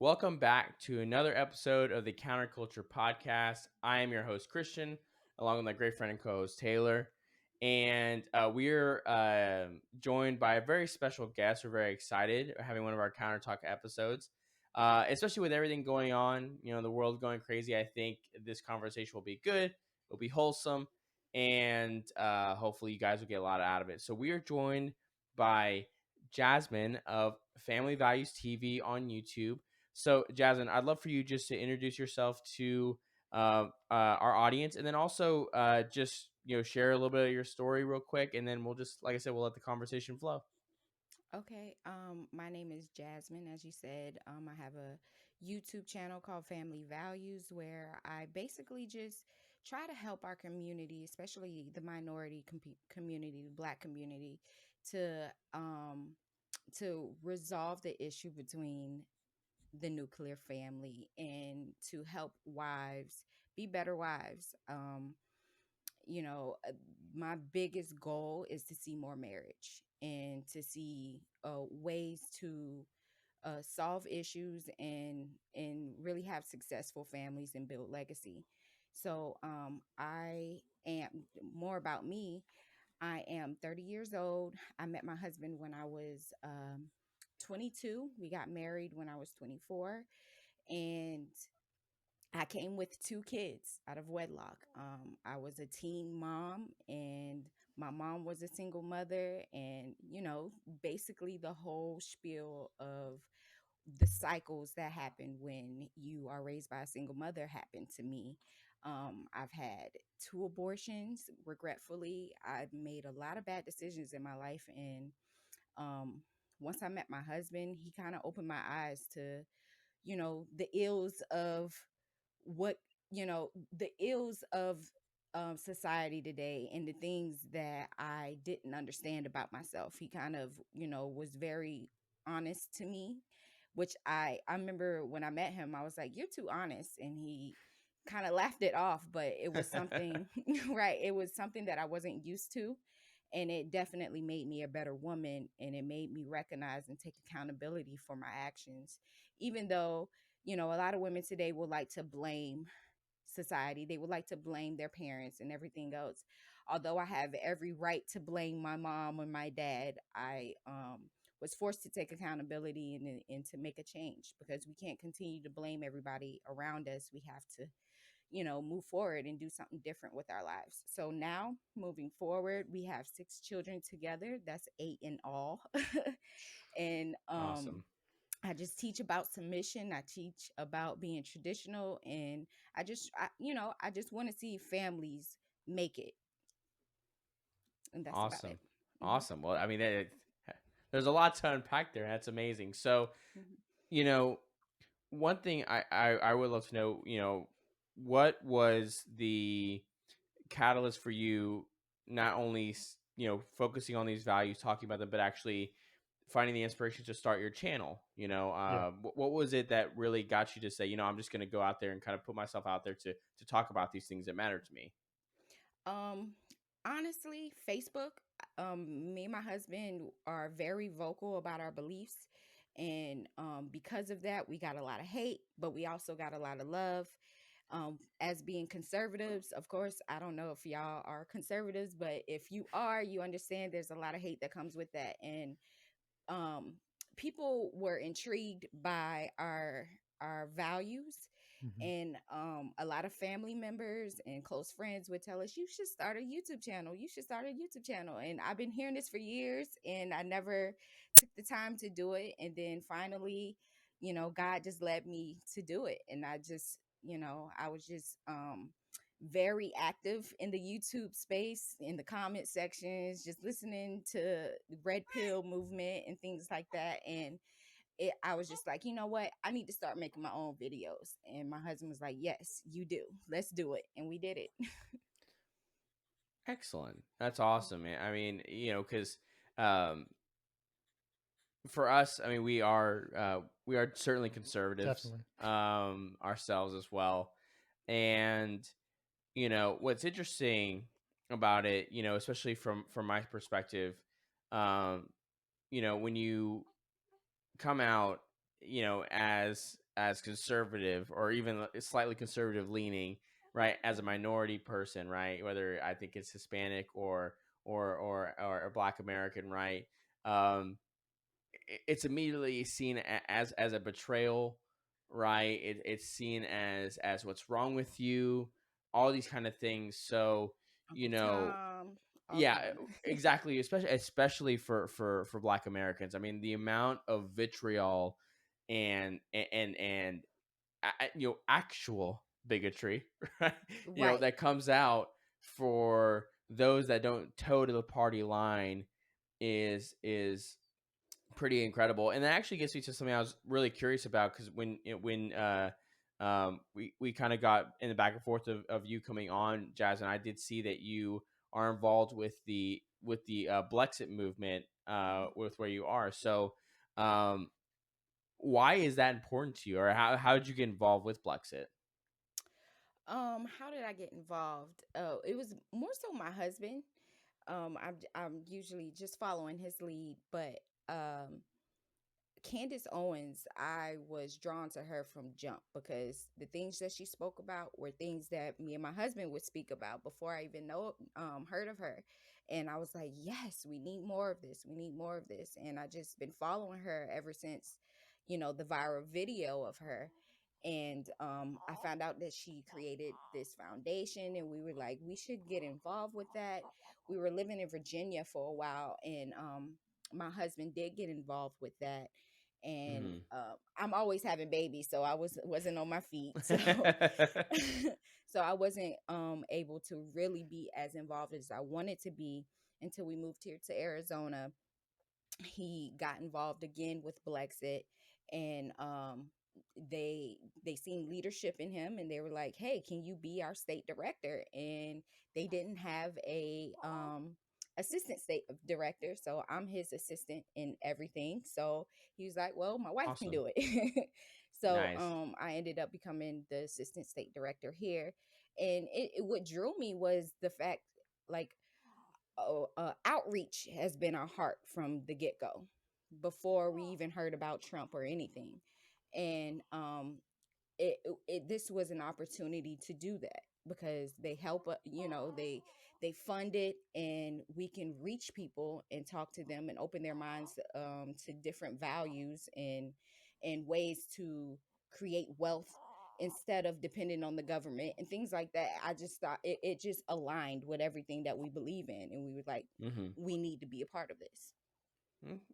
Welcome back to another episode of the Counterculture Podcast. I am your host, Christian, along with my great friend and co host, Taylor. And we're joined by a very special guest. We're very excited having one of our Counter Talk episodes, especially with everything going on, the world going crazy. I think this conversation will be good, it'll be wholesome, and hopefully you guys will get a lot out of it. So we are joined by Jazmine of Family Values TV on YouTube. So, Jasmine, I'd love for you just to introduce yourself to our audience, and then also just share a little bit of your story real quick, and then we'll just, like I said, we'll let the conversation flow. Okay. My name is Jasmine. As you said, I have a YouTube channel called Family Values where I basically just try to help our community, especially the minority community, the Black community, to um, to resolve the issue between the nuclear family and to help wives be better wives. You know, uh, my biggest goal is to see more marriage and to see ways to solve issues and really have successful families and build legacy. So I am more about me. I am 30 years old. I met my husband when I was 22. We got married when I was 24, and I came with two kids out of wedlock. I was a teen mom, and my mom was a single mother, and basically the whole spiel of the cycles that happen when you are raised by a single mother happened to me. I've had two abortions. Regretfully, I've made a lot of bad decisions in my life, and um, once I met my husband, he kind of opened my eyes to the ills of what the ills of society today and the things that I didn't understand about myself. He kind of was very honest to me, which I remember when I met him, I was like, "You're too honest," and he kind of laughed it off, but it was something right, it was something that I wasn't used to, and it definitely made me a better woman, and it made me recognize and take accountability for my actions. Even though a lot of women today would like to blame society. They would like to blame their parents and everything else. Although I have every right to blame my mom or my dad, I was forced to take accountability and to make a change, because we can't continue to blame everybody around us. We have to, move forward and do something different with our lives. So now, moving forward, we have six children together. That's eight in all. and Awesome. I just teach about submission. I teach about being traditional, and I just want to see families make it, and that's about it. Awesome. hmm Awesome. Well, I mean, there's a lot to unpack there. That's amazing. So, hmm you know, one thing I would love to know, what was the catalyst for you, not only focusing on these values, talking about them, but actually finding the inspiration to start your channel? Yeah. What was it that really got you to say, I'm just going to go out there and kind of put myself out there to talk about these things that matter to me? Um, Honestly, Facebook. Me and my husband are very vocal about our beliefs, and because of that, we got a lot of hate, but we also got a lot of love. As being conservatives, of course, I don't know if y'all are conservatives, but if you are, you understand there's a lot of hate that comes with that, and um, people were intrigued by our values, Mhm. and a lot of family members and close friends would tell us, "You should start a YouTube channel, you should start a YouTube channel." And I've been hearing this for years, and I never took the time to do it. And then finally, God just led me to do it, and I was just very active in the YouTube space, in the comment sections, just listening to the red pill movement and things like that. And I was just like, you know what? I need to start making my own videos. And my husband was like, yes, you do. Let's do it. And we did it. Excellent. That's awesome, man. I mean, because um, for us, I mean, we are certainly conservatives Definitely. ourselves as well. And what's interesting about it, especially from my perspective, um, when you come out, as as conservative or even slightly conservative leaning, right, as a minority person, right, whether I think it's Hispanic or Black American, right, um, it's immediately seen as a betrayal, right? It's seen as what's wrong with you, all these kind of things. So you Uncle know, Tom, all of yeah, them. exactly. Especially for Black Americans. I mean, the amount of vitriol and actual bigotry, right? Right. That comes out for those that don't toe to the party line is pretty incredible. And that actually gets me to something I was really curious about because when we kind of got in the back and forth of you coming on, Jazz, and I did see that you are involved with the Blexit movement Mhm. with where you are. So um, why is that important to you, or how did you get involved with Blexit? How did I get involved? Oh, it was more so my husband. I'm usually just following his lead, but um Candace Owens, I was drawn to her from jump because the things that she spoke about were things that me and my husband would speak about before I even heard of her. And I was like, yes, we need more of this. We need more of this. And I just been following her ever since, the viral video of her. And I found out that she created this foundation, and we were like, we should get involved with that. We were living in Virginia for a while, and my husband did get involved with that. And Hmm. I'm always having babies, so I wasn't on my feet. So so I wasn't able to really be as involved as I wanted to be until we moved here to Arizona. He got involved again with Blexit, and they seen leadership in him, and they were like, hey, can you be our state director? And they didn't have a assistant state director, so I'm his assistant in everything. So he was like, well, my wife can Awesome. do it. So Nice. I ended up becoming the assistant state director here. And what drew me was the fact, like, outreach has been our heart from the get go, before we even heard about Trump or anything. And this was an opportunity to do that because they help, they fund it, and we can reach people and talk to them and open their minds to different values and ways to create wealth instead of depending on the government and things like that. I just thought it just aligned with everything that we believe in, and we were like, Hmm. we need to be a part of this.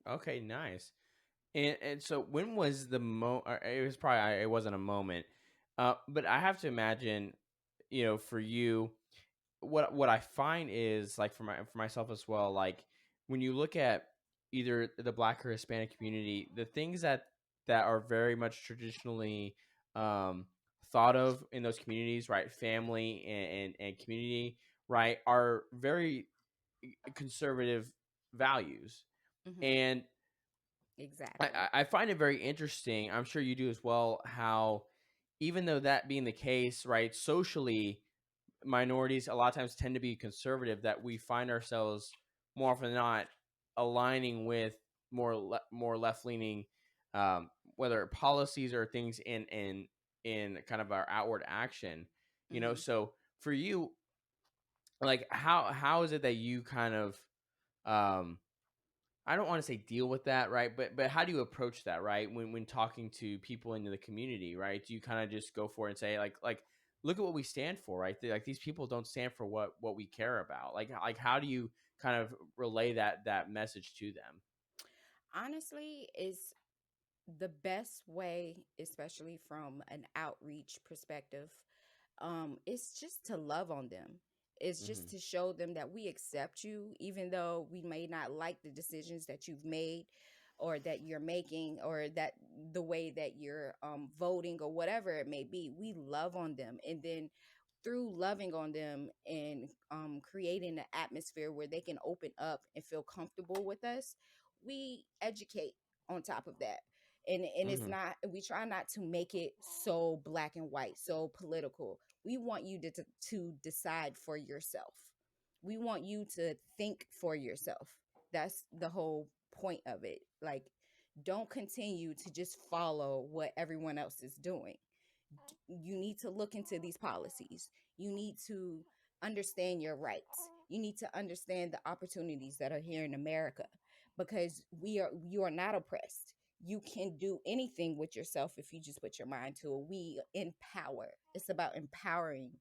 Okay, nice. And so when was the it was probably it wasn't a moment, but I have to imagine, for you, what I find is like for myself as well, like when you look at either the Black or Hispanic community, the things that are very much traditionally um, thought of in those communities, right, family and community, right, are very conservative values. Hmm. And Exactly. I find it very interesting. I'm sure you do as well. How even though that being the case, right, socially, minorities a lot of times tend to be conservative. That we find ourselves more often than not aligning with more left leaning, whether policies or things in kind of our outward action. Hmm. So for you, like how is it that you kind of um I don't want to say deal with that, right? But how do you approach that, right? When talking to people in the community, right? Do you kind of just go for it and say like look at what we stand for, right? Like these people don't stand for what we care about. Like how do you kind of relay that message to them? Honestly, is the best way, especially from an outreach perspective, it's just to love on them. It's just Hmm. to show them that we accept you, even though we may not like the decisions that you've made or that you're making, or that the way that you're voting or whatever it may be. We love on them. And then through loving on them and creating an atmosphere where they can open up and feel comfortable with us, we educate on top of that. And it's Hmm. not, we try not to make it so black and white, so political. We want you to decide for yourself. We want you to think for yourself. That's the whole point of it. Like, don't continue to just follow what everyone else is doing. You need to look into these policies. You need to understand your rights. You need to understand the opportunities that are here in America, because you are not oppressed. You can do anything with yourself if you just put your mind to it. We empower. It's about empowering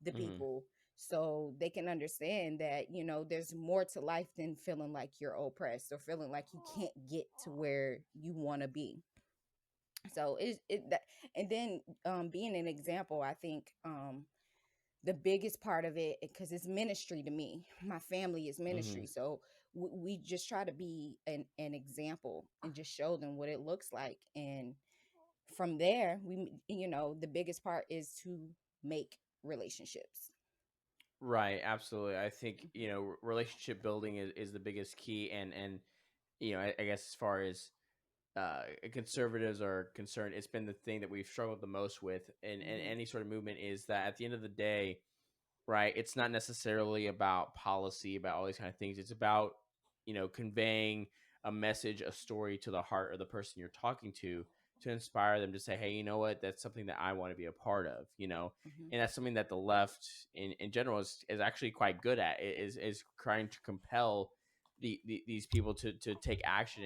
the Hmm. people so they can understand that, there's more to life than feeling like you're oppressed or feeling like you can't get to where you want to be. So and then being an example, I think the biggest part of it, because it's ministry to me, my family is Hmm. ministry. So we just try to be an example and just show them what it looks like. And from there, the biggest part is to make relationships. Right, absolutely. I think Hmm. relationship building is the biggest key, and I guess as far as conservatives are concerned, it's been the thing that we've struggled the most with in Hmm. any sort of movement is that at the end of the day, right, it's not necessarily about policy, about all these kind of things. It's about conveying a message, a story to the heart of the person you're talking to inspire them to say, hey, you know what, that's something that I want to be a part of, Hmm. and that's something that the left in general is actually quite good at, is trying to compel these people to take action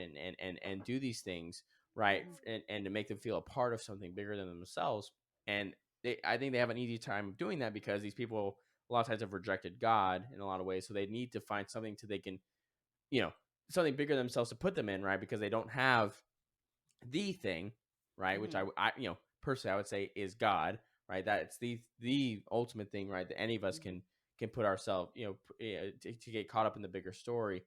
and do these things, right, Hmm. and to make them feel a part of something bigger than themselves. And I think they have an easy time doing that because these people a lot of times have rejected God in a lot of ways. So they need to find something to they can, you know, something bigger than themselves to put them in, right? Because they don't have the thing, right? Which Hmm. personally I would say is God, right? That it's the ultimate thing, right? That any of us Hmm. can put ourselves, to get caught up in the bigger story.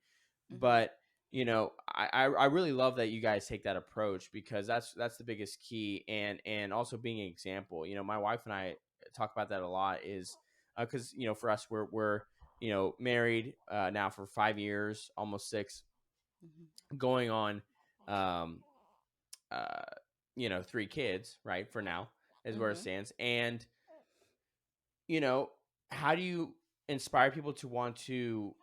Hmm. But I really love that you guys take that approach because that's the biggest key, and also being an example. My wife and I talk about that a lot. Is because for us we're married now for 5 years, almost six, Hmm. going on um uh 3 kids, right, for now, is where it Hmm. stands. And you know how do you inspire people to want to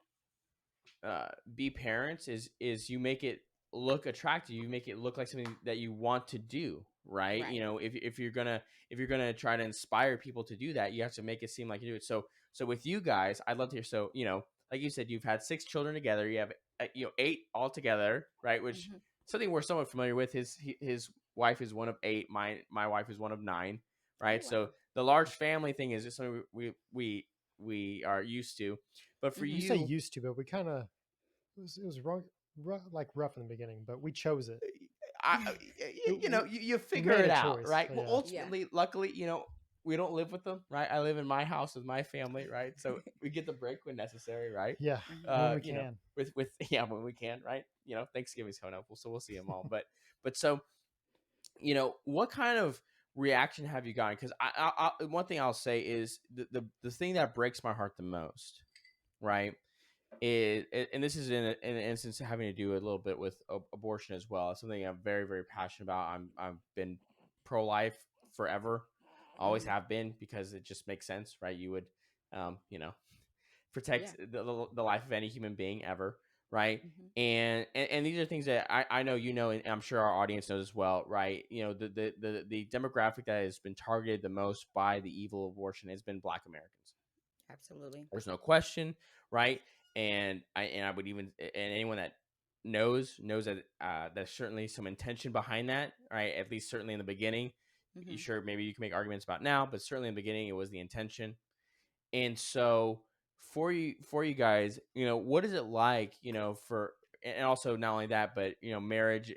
be parents? Is you make it look attractive, you make it look like something that you want to do, right? Right. If you're gonna try to inspire people to do that, you have to make it seem like you do it. So with you guys, I'd love to hear. So like you said, you've had 6 children together, you have 8 altogether, right? Which Hmm. something we're somewhat familiar with. His wife is one of 8, my wife is one of 9, Oh, right? So wow. the large family thing is just something we are used to. But for We Hmm. say you, used to, but we kind of it was wrong, like rough in the beginning, but we chose it. I, It you we figure made it a out, choice. right? Oh, Well, yeah, Yeah. ultimately, luckily, we don't live with them, right? I live in my house with my family, right? So we get the break when necessary, right? yeah, Hmm. when we can. With yeah, when we can, right? Thanksgiving's coming up, so we'll see them all. But so what kind of reaction have you gotten? Because one thing I'll say is the thing that breaks my heart the most, right? And this is in an instance having to do a little bit with abortion as well. It's something I'm very, very passionate about. I've been pro life forever, always Hmm. have been, because it just makes sense, right? You would, um, you know, Yeah. protect the life of any human being ever, right? Hmm. And these are things that I know, and I'm sure our audience knows as well, right? The demographic that has been targeted the most by the evil of abortion has been Black Americans. Absolutely. There's no question, right? And I would even, and anyone that knows that there's certainly some intention behind that, right? At least certainly in the beginning. You Hmm. sure maybe you can make arguments about now, but certainly in the beginning it was the intention. And so for you guys, what is it like, for, and also not only that, but marriage,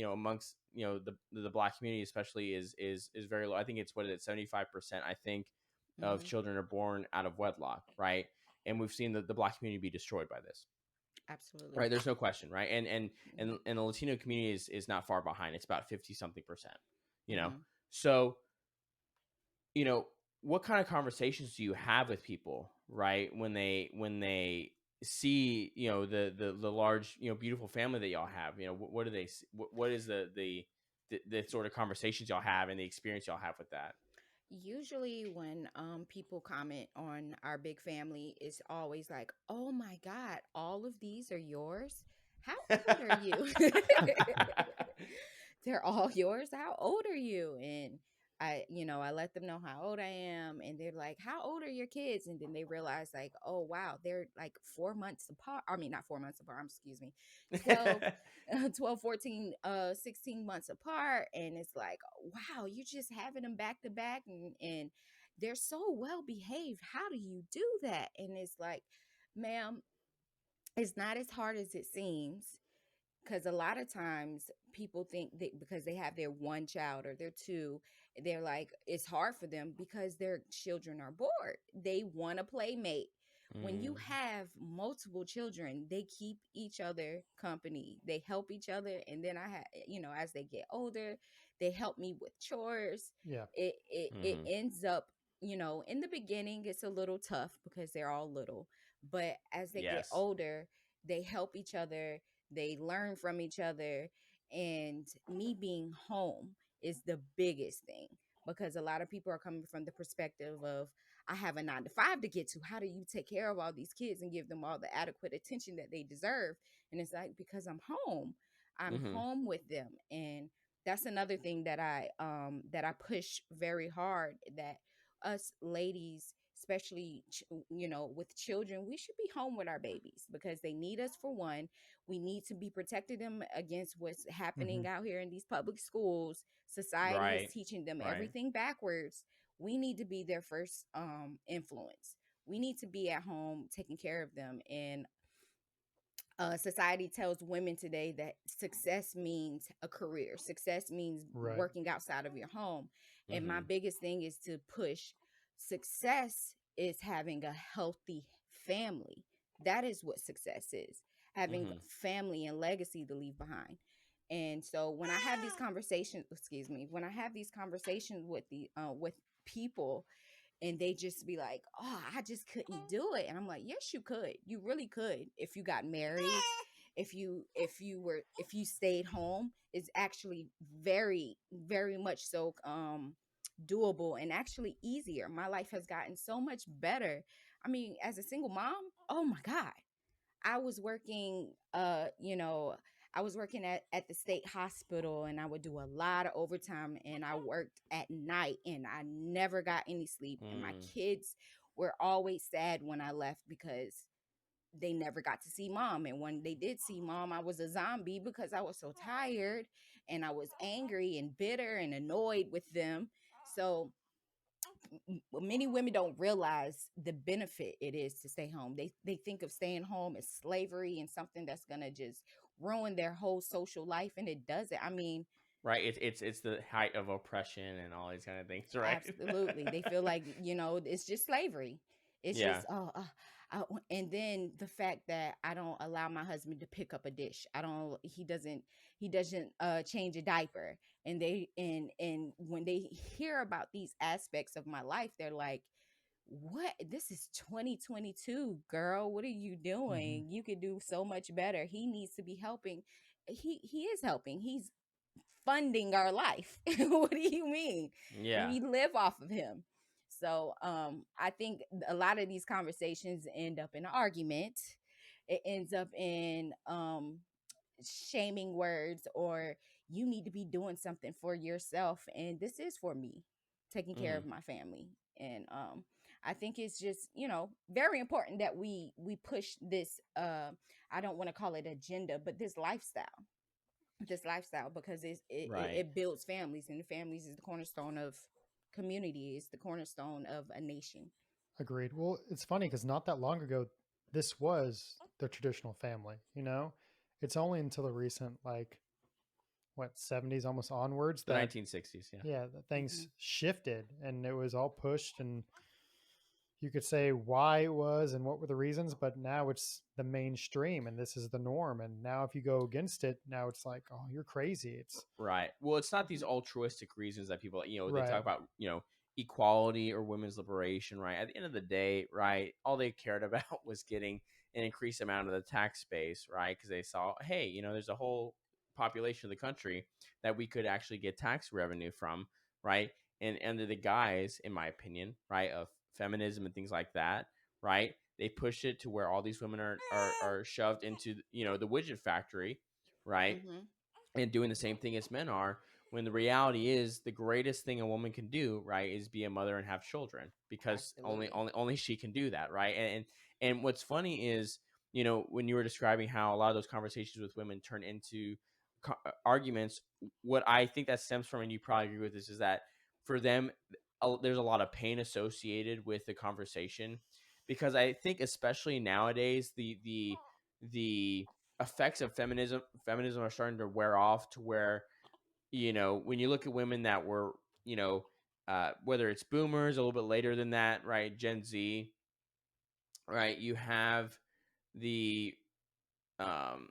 amongst the Black community especially is very low. I think it's, what is it, 75%, I think, of Hmm. children are born out of wedlock, right? And we've seen the Black community be destroyed by this, Absolutely. right? There's no question, right? And and Hmm. and, and the Latino community is not far behind. It's about 50 something percent, you know. Hmm. So you know what kind of conversations do you have with people, right, when they see the large, beautiful family that y'all have? What do they what is the sort of conversations y'all have and the experience y'all have with that? Usually, when people comment on our big family, it's always like, "Oh my God, all of these are yours? How old are you?" They're all yours. How old are you? And I let them know how old I am, and they're like, "How old are your kids?" And then they realize, like, "Oh wow, they're like 4 months apart." I mean, not 4 months apart. Excuse me, 12, 12, 14, 16 months apart, and it's like, wow, you're just having them back to back, and they're so well behaved. How do you do that? And it's like, ma'am, it's not as hard as it seems, because a lot of times people think that because they have their one child or their two, they're like, it's hard for them because their children are bored, they want a playmate. When you Mm, have multiple children, they keep each other company, they help each other, and then I have, as they get older, they help me with chores. Yeah. It mhm. ends up, in the beginning it's a little tough because they're all little, but as they get Yes. older, they help each other, they learn from each other. And me being home is the biggest thing, because a lot of people are coming from the perspective of, I have a 9 to 5 to get to. How do you take care of all these kids and give them all the adequate attention that they deserve? And it's like, because I'm Mhm. home with them. And that's another thing that I push very hard, that us ladies, especially with children, we should be home with our babies because they need us. For one, we need to be protecting them against what's Hmm. happening out here in these public schools. Society is Right. teaching them Right. everything backwards. We need to be their first influence. We need to be at home taking care of them. And society tells women today that success means a career, success means Right. working outside of your home. And my Mhm. biggest thing is to push, success is having a healthy family. That is what success is, having Mhm. family and legacy to leave behind. And so when I have these conversations, excuse me, when I have these conversations with people, and they just be like, "Oh, I just couldn't do it." And I'm like, "Yes, you could. You really could. If you got married, if you stayed home, it's actually very, very much so doable and actually easier. My life has gotten so much better. I mean, as a single mom, oh my god, I was working, I was working at the state hospital, and I would do a lot of overtime, and I worked at night, and I never got any sleep. And my Mm. kids were always sad when I left because they never got to see mom. And when they did see mom, I was a zombie because I was so tired, and I was angry and bitter and annoyed with them. So many women don't realize the benefit it is to stay home. They think of staying home as slavery and something that's gonna just ruin their whole social life, and it doesn't. I mean, Right. It's the height of oppression and all these kind of things, right? absolutely. They feel like, it's just slavery. It's Yeah. just, and then the fact that I don't allow my husband to pick up a dish. I don't, he doesn't change a diaper. And and when they hear about these aspects of my life, they're like, what? This is 2022, girl. What are you Hmm. doing? You could do so much better. He needs to be helping. He is helping. He's funding our life. What do you mean? Yeah. We live off of him. So I think a lot of these conversations end up in an argument. It ends up in shaming words, or you need to be doing something for yourself. And this is for me, taking care Mhm. of my family. And I think it's just, very important that we push this, I don't want to call it agenda, but this lifestyle, because Right. it builds families, and the families is the cornerstone of community, is the cornerstone of a nation. Agreed. Well, it's funny because not that long ago, this was the traditional family. It's only until the recent, like, what, 70s almost onwards The that, 1960s, yeah. yeah, that Hmm. things shifted and it was all pushed. And you could say why it was and what were the reasons, but now it's the mainstream and this is the norm. And now if you go against it, now it's like, oh, you're crazy. It's Right. Well, it's not these Hmm. altruistic reasons that people, they right. talk about, equality or women's liberation, right? At the end of the day, right, all they cared about was getting an increased amount of the tax base, right? Because they saw, hey, there's a whole population of the country that we could actually get tax revenue from, right? And under the guise, in my opinion, right, of feminism and things like that, right? They push it to where all these women are shoved into, the widget factory, right? Hmm. and doing the same thing as men are, when the reality is the greatest thing a woman can do, right, is be a mother and have children, because Absolutely. only she can do that, right? And what's funny is, when you were describing how a lot of those conversations with women turn into arguments, what I think that stems from, and you probably agree with this, is that for them, there's a lot of pain associated with the conversation, because I think especially nowadays the effects of feminism are starting to wear off, to where, when you look at women that were, whether it's boomers, a little bit later than that, right, Gen Z, right, you have the um,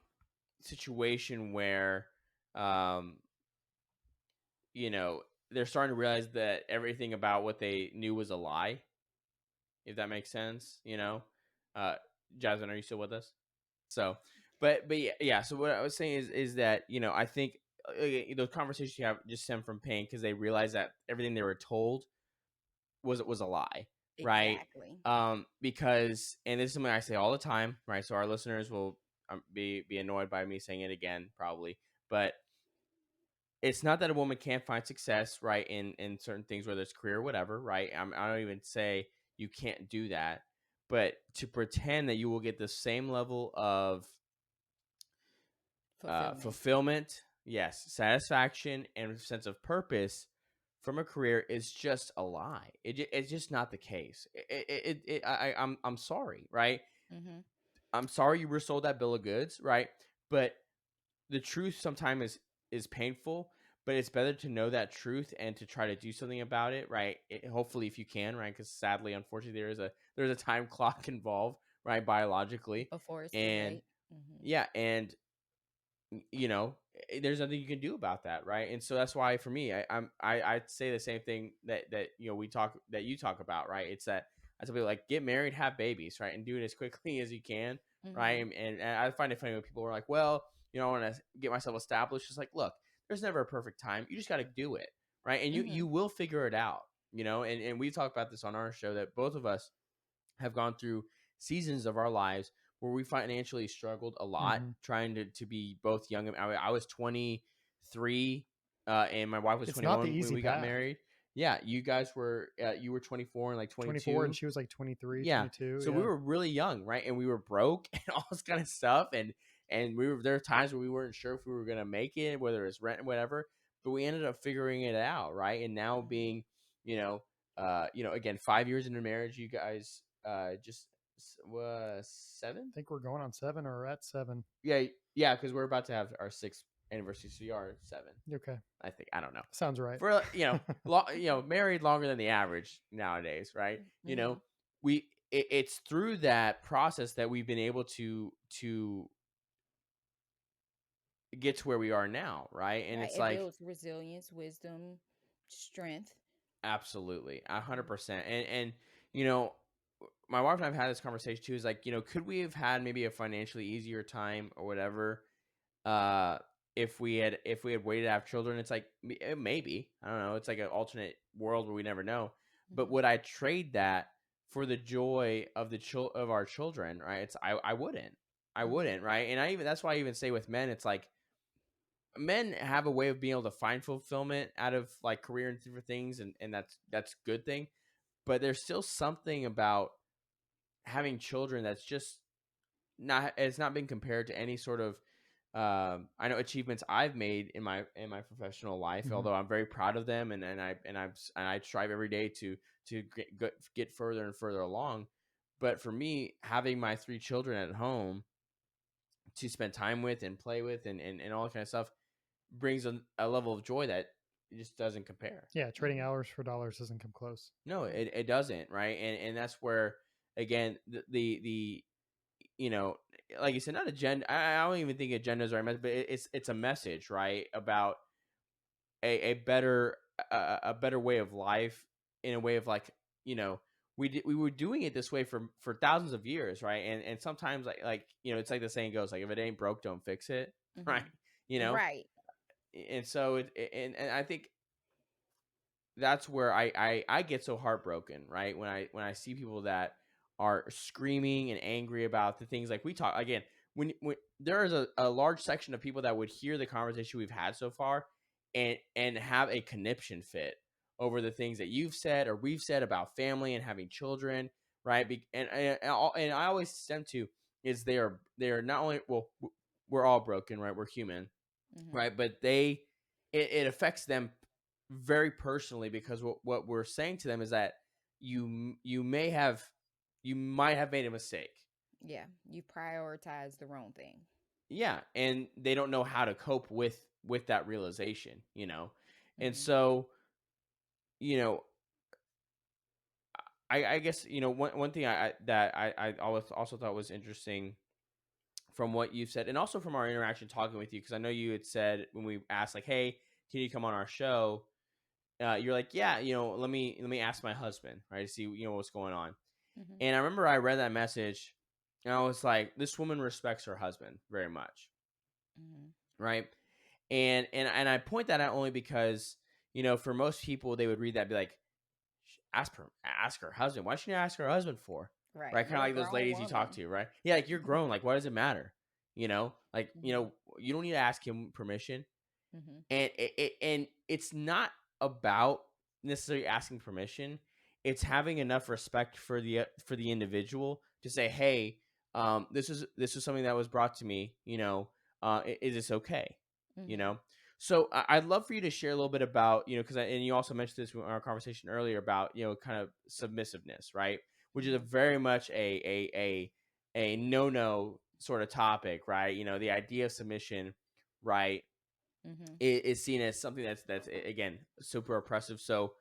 situation where, um, you know, they're starting to realize that everything about what they knew was a lie, if that makes sense, Uh, Jasmine, are you still with us? So, but yeah, yeah. So what I was saying is that, I think those conversations you have just stem from pain, because they realize that everything they were told was a lie, right? Exactly. Because, and this is something I say all the time, right? So our listeners will be annoyed by me saying it again, probably, but it's not that a woman can't find success, right, in certain things, whether it's career or whatever, right? I don't even say you can't do that, but to pretend that you will get the same level of Fulfillment. fulfillment, yes, satisfaction, and sense of purpose from a career is just a lie. It's just not the case. I'm sorry, right? Mm-hmm. I'm sorry you were sold that bill of goods, right? But the truth sometimes is painful, but it's better to know that truth and to try to do something about it, right? Hopefully, if you can, right? Because sadly, unfortunately, there's a time clock involved, right, biologically, Before it's too and late. Mm-hmm. yeah, and there's nothing you can do about that, right? And so that's why, for me, I say the same thing that you talk about, right? It's that I tell people, like, get married, have babies, right, and do it as quickly as you can, right? Mm-hmm. And I find it funny when people are like, well, I want to get myself established. It's like, look, there's never a perfect time. You just got to do it, right? And Mm-hmm. you will figure it out, and we talked about this on our show, that both of us have gone through seasons of our lives where we financially struggled a lot, Hmm. trying to be both young. I was 23, and my wife was It's not the 21 when easy we got path. married. Yeah, you were 24 and like 24 and 22. she was like 23, Yeah, 22. so we Yeah. were really young, right? And we were broke and all this kind of stuff, and there were times where we weren't sure if we were gonna make it, whether it's rent or whatever. But we ended up figuring it out, right? And now Mm-hmm. being, again, 5 years into marriage, you guys just I seven. think we're going on 7 or at 7. Yeah, yeah, because we're about to have our sixth anniversary, so you are 7. Okay. I think, I don't know, Sounds right. for married longer than the average nowadays, right? Mm-hmm. It's through that process that we've been able to get to where we are now, right? And Right. it's It like, builds resilience, wisdom, strength. absolutely, a hundred Mm-hmm. percent. And you know, my wife and I've had this conversation too. Is like, could we have had maybe a financially easier time or whatever, uh if we had waited to have children? It's like, maybe, I don't know, it's like an alternate world where we never know. But Mm-hmm. would I trade that for the joy of of our children, right? I wouldn't. I Mm-hmm. wouldn't, right? And I even that's why I even say with men, it's like, men have a way of being able to find fulfillment out of like career and different things, and that's a good thing. But there's still something about having children that's just not, it's not been compared to any sort of, I know, achievements I've made in my professional life, Hmm. although I'm very proud of them, and I strive every day to get further and further along. But for me, having my 3 children at home to spend time with and play with, and all that kind of stuff, brings a level of joy that just doesn't compare. Yeah, trading Mm-hmm. hours for dollars doesn't come close. No, Right. it doesn't, right? And that's where, again, the you know, like you said, not agenda. I don't even think agendas are a message, but it's a message, right? About a better, a better way of life, in a way of, like, we were doing it this way for thousands of years, right? And sometimes, it's like the saying goes, like, if it ain't broke, don't fix it, right? You Mm-hmm. know, Right. and so and I think that's where I get so heartbroken, right? When I see people that are screaming and angry about the things, like we talk again. when there is a large section of people that would hear the conversation we've had so far and have a conniption fit over the things that you've said or we've said about family and having children, right? And I always stem to is they're not only, well, we're all broken, right? We're human, Mhm. right? But it affects them very personally, because what we're saying to them is that you might have made a mistake. Yeah, you prioritize the wrong thing. Yeah, and they don't know how to cope with that realization, and Mhm. so, you know I guess, one thing I always also thought was interesting from what you've said, and also from our interaction talking with you, because I know you had said when we asked, like, hey, can you come on our show, you're like, yeah, let me ask my husband, right, to see what's going on. Mhm. And I remember I read that message, and I was like, this woman respects her husband very much, Mhm. right? And I point that out only because, for most people, they would read that and be like, ask her husband. Why should you ask her husband for? Right. Right? Kind of You're a like those grown ladies you talk woman. to, right? Yeah, like, you're grown. Like, why does it matter? Like, Mhm. you don't need to ask him permission. Mhm. And it's not about necessarily asking permission. It's having enough respect for the individual to say, hey, this is something that was brought to me, is this okay, you Mhm. know so I'd love for you to share a little bit about, because, and you also mentioned this in our conversation earlier about, kind of submissiveness, right, which is a Mhm. very much a no sort of topic, right, the idea of submission, right, Mhm. is seen as something that's again super oppressive. So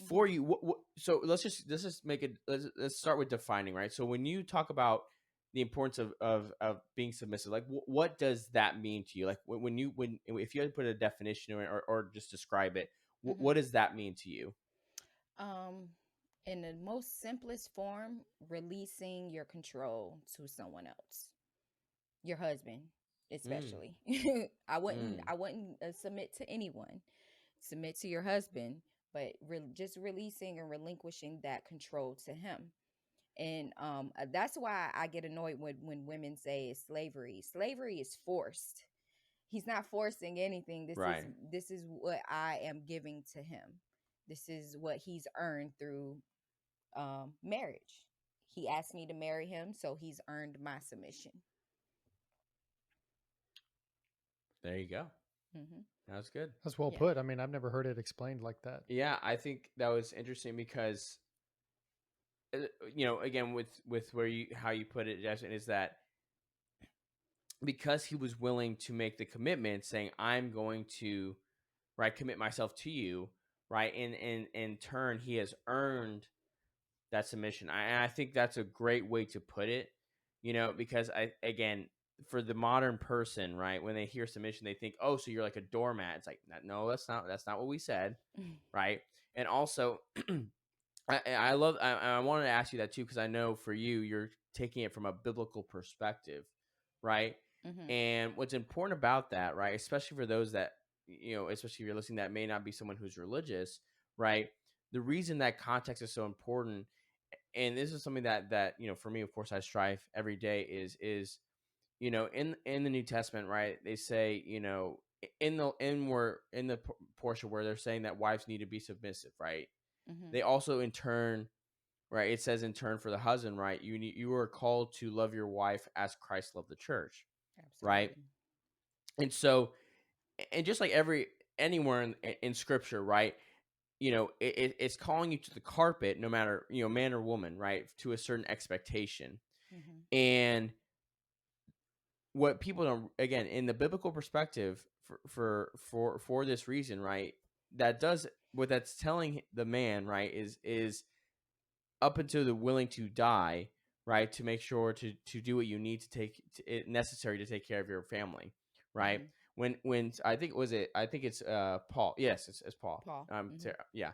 for Mhm. you, so let's just make it. Let's start with defining, right? So when you talk about the importance of being submissive, like, what does that mean to you? Like, when if you had to put a definition, or just describe it, Mhm. what does that mean to you? Um, in the most simplest form, releasing your control to someone else, your husband, Mm, especially. I wouldn't. mm, I wouldn't submit to anyone. Submit to your husband, but just releasing and relinquishing that control to him. And that's why I get annoyed when women say it's slavery. Slavery is forced. He's not forcing anything. right. This is what I am giving to him. This is what he's earned through marriage. He asked me to marry him, so he's earned my submission. There you go. Hmm. That was good. That's well Yeah. put. I mean, I've never heard it explained like that. Yeah, I think that was interesting because, again, with where you how you put it, Justin, is that because he was willing to make the commitment, saying, I'm going to, right, commit myself to you, right, in turn he has earned that submission. I think that's a great way to put it, because, again, for the modern person, right, when they hear submission, they think, oh, so you're like a doormat. It's like, no, that's not what we said, right. And also, I wanted to ask you that too, because I know for you, you're taking it from a biblical perspective, right? Hmm. And what's important about that, right, especially for those that, especially if you're listening, that may not be someone who's religious, right? The reason that context is so important, and this is something that for me, of course, I strive every day, is in the New Testament, right? They say, in the portion where they're saying that wives need to be submissive, right? Hmm. They also, in turn, right, it says, in turn, for the husband, right, you are called to love your wife as Christ loved the church, right. Absolutely. And so, and just like anywhere in scripture, right, it's calling you to the carpet, no matter, man or woman, right, to a certain expectation. Hmm. And what people don't, again, in the biblical perspective, for this reason, right, that does what that's telling the man, right, is up until the willing to die, right, to make sure to do what you need to necessary to take care of your family, right. Hmm. When I think it's Paul. Yes, it's Paul. Paul. Hmm. Yeah,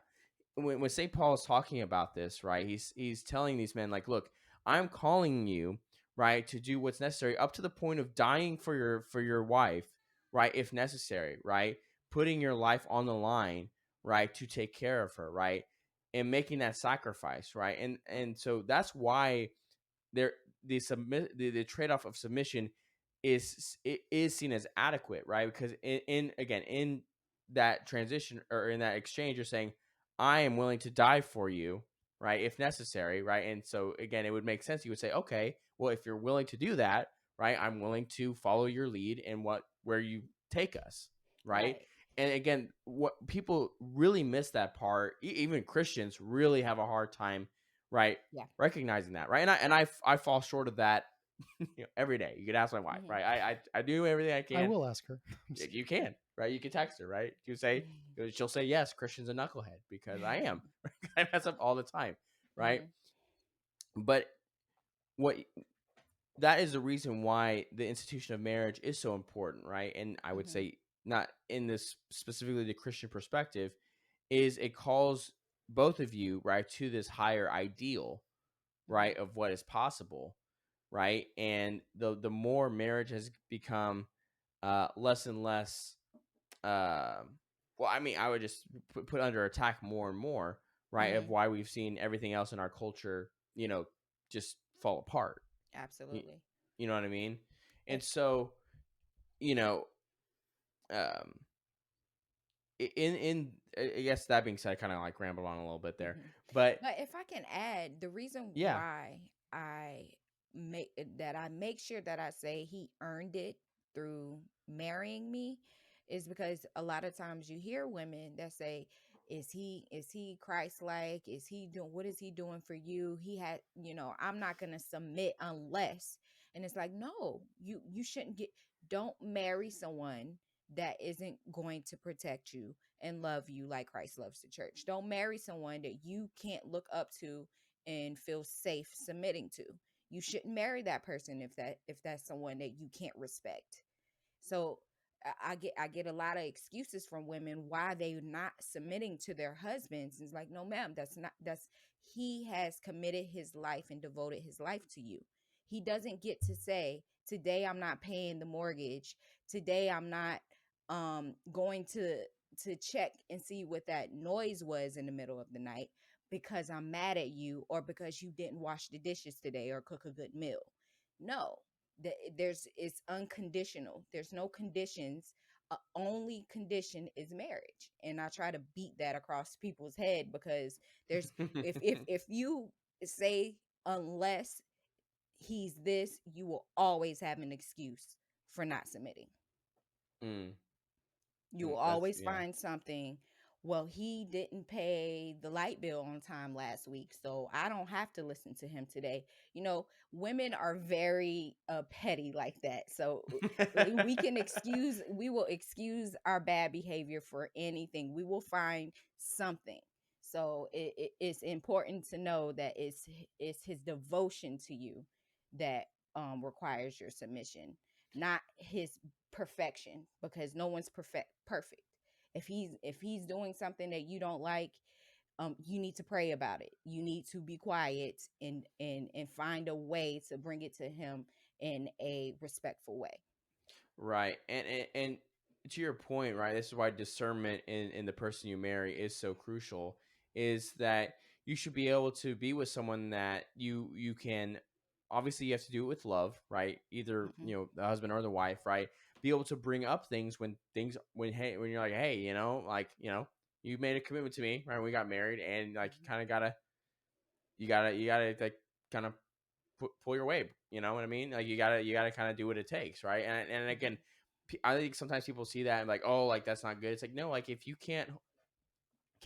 when St. Paul is talking about this, right, he's telling these men, like, look, I'm calling you, right, to do what's necessary up to the point of dying for your wife, right, if necessary, right, putting your life on the line, right, to take care of her, right, and making that sacrifice, right, and so that's why there the trade off of submission it is seen as adequate, right? Because in that transition or in that exchange, you're saying, I am willing to die for you, right, if necessary, right? And so again, it would make sense. You would say, okay, well, if you're willing to do that, right, I'm willing to follow your lead in where you take us, right? Right. And again, what people really miss that part, even Christians really have a hard time, right, Yeah. recognizing that, right? I fall short of that every day. You can ask my wife, Hmm. right? I do everything I I can. will ask her. You can, right? You can text her, right? You say, she'll say yes. Christian's a knucklehead because I am. I mess up all the time, right? Hmm. But what that is the reason why the institution of marriage is so important, right? And I would Hmm. say not in this specifically the Christian perspective is it calls both of you right to this higher ideal, Hmm. right, of what is possible, right? And the more marriage has become less and less. Well, I mean, I would just put under attack more and more, right? Of Hmm. why we've seen everything else in our culture, just fall apart. You, Absolutely. you know what I mean? If And so, you know, um, in I guess that being said, I kind of like rambled on a little bit there, hmm but But if I can add, the reason yeah. why I make sure that I say he earned it through marrying me is because a lot of times you hear women that say, is he Christ like? Is he doing what is he doing for you? He had, I'm not gonna submit unless. And it's like, no, you shouldn't don't marry someone that isn't going to protect you and love you like Christ loves the church. Don't marry someone that you can't look up to and feel safe submitting to. You shouldn't marry that person if that's someone that you can't respect. So I get a lot of excuses from women why they're not submitting to their husbands. It's like, no, ma'am, that's he has committed his life and devoted his life to you. He doesn't get to say, today I'm not paying the mortgage. Today I'm not going to check and see what that noise was in the middle of the night because I'm mad at you or because you didn't wash the dishes today or cook a good meal. No, there's it's unconditional. There's no conditions. Only condition is marriage, and I try to beat that across people's head because there's if you say unless he's this, you will always have an excuse for not submitting. Mm, You will that's always yeah. find something. Well, he didn't pay the light bill on time last week, so I don't have to listen to him today. Women are very petty like that. So we will excuse our bad behavior for anything. We will find something. So it's important to know that it's his devotion to you that requires your submission, not his perfection, because no one's perfect. If he's doing something that you don't like, you need to pray about it. You need to be quiet and find a way to bring it to him in a respectful way. Right. And to your point, right, this is why discernment in the person you marry is so crucial, is that you should be able to be with someone that you can obviously you have to do it with love, right? Either, Hmm. the husband or the wife, right? Be able to bring up things when you're like, hey, like, you made a commitment to me, right? We got married and like Hmm. kind of you gotta like kind of pull your weight. You know what I mean? Like you gotta kind of do what it takes, right? And Hmm. again, I think sometimes people see that and like, oh, like that's not good. It's like no, like if you can't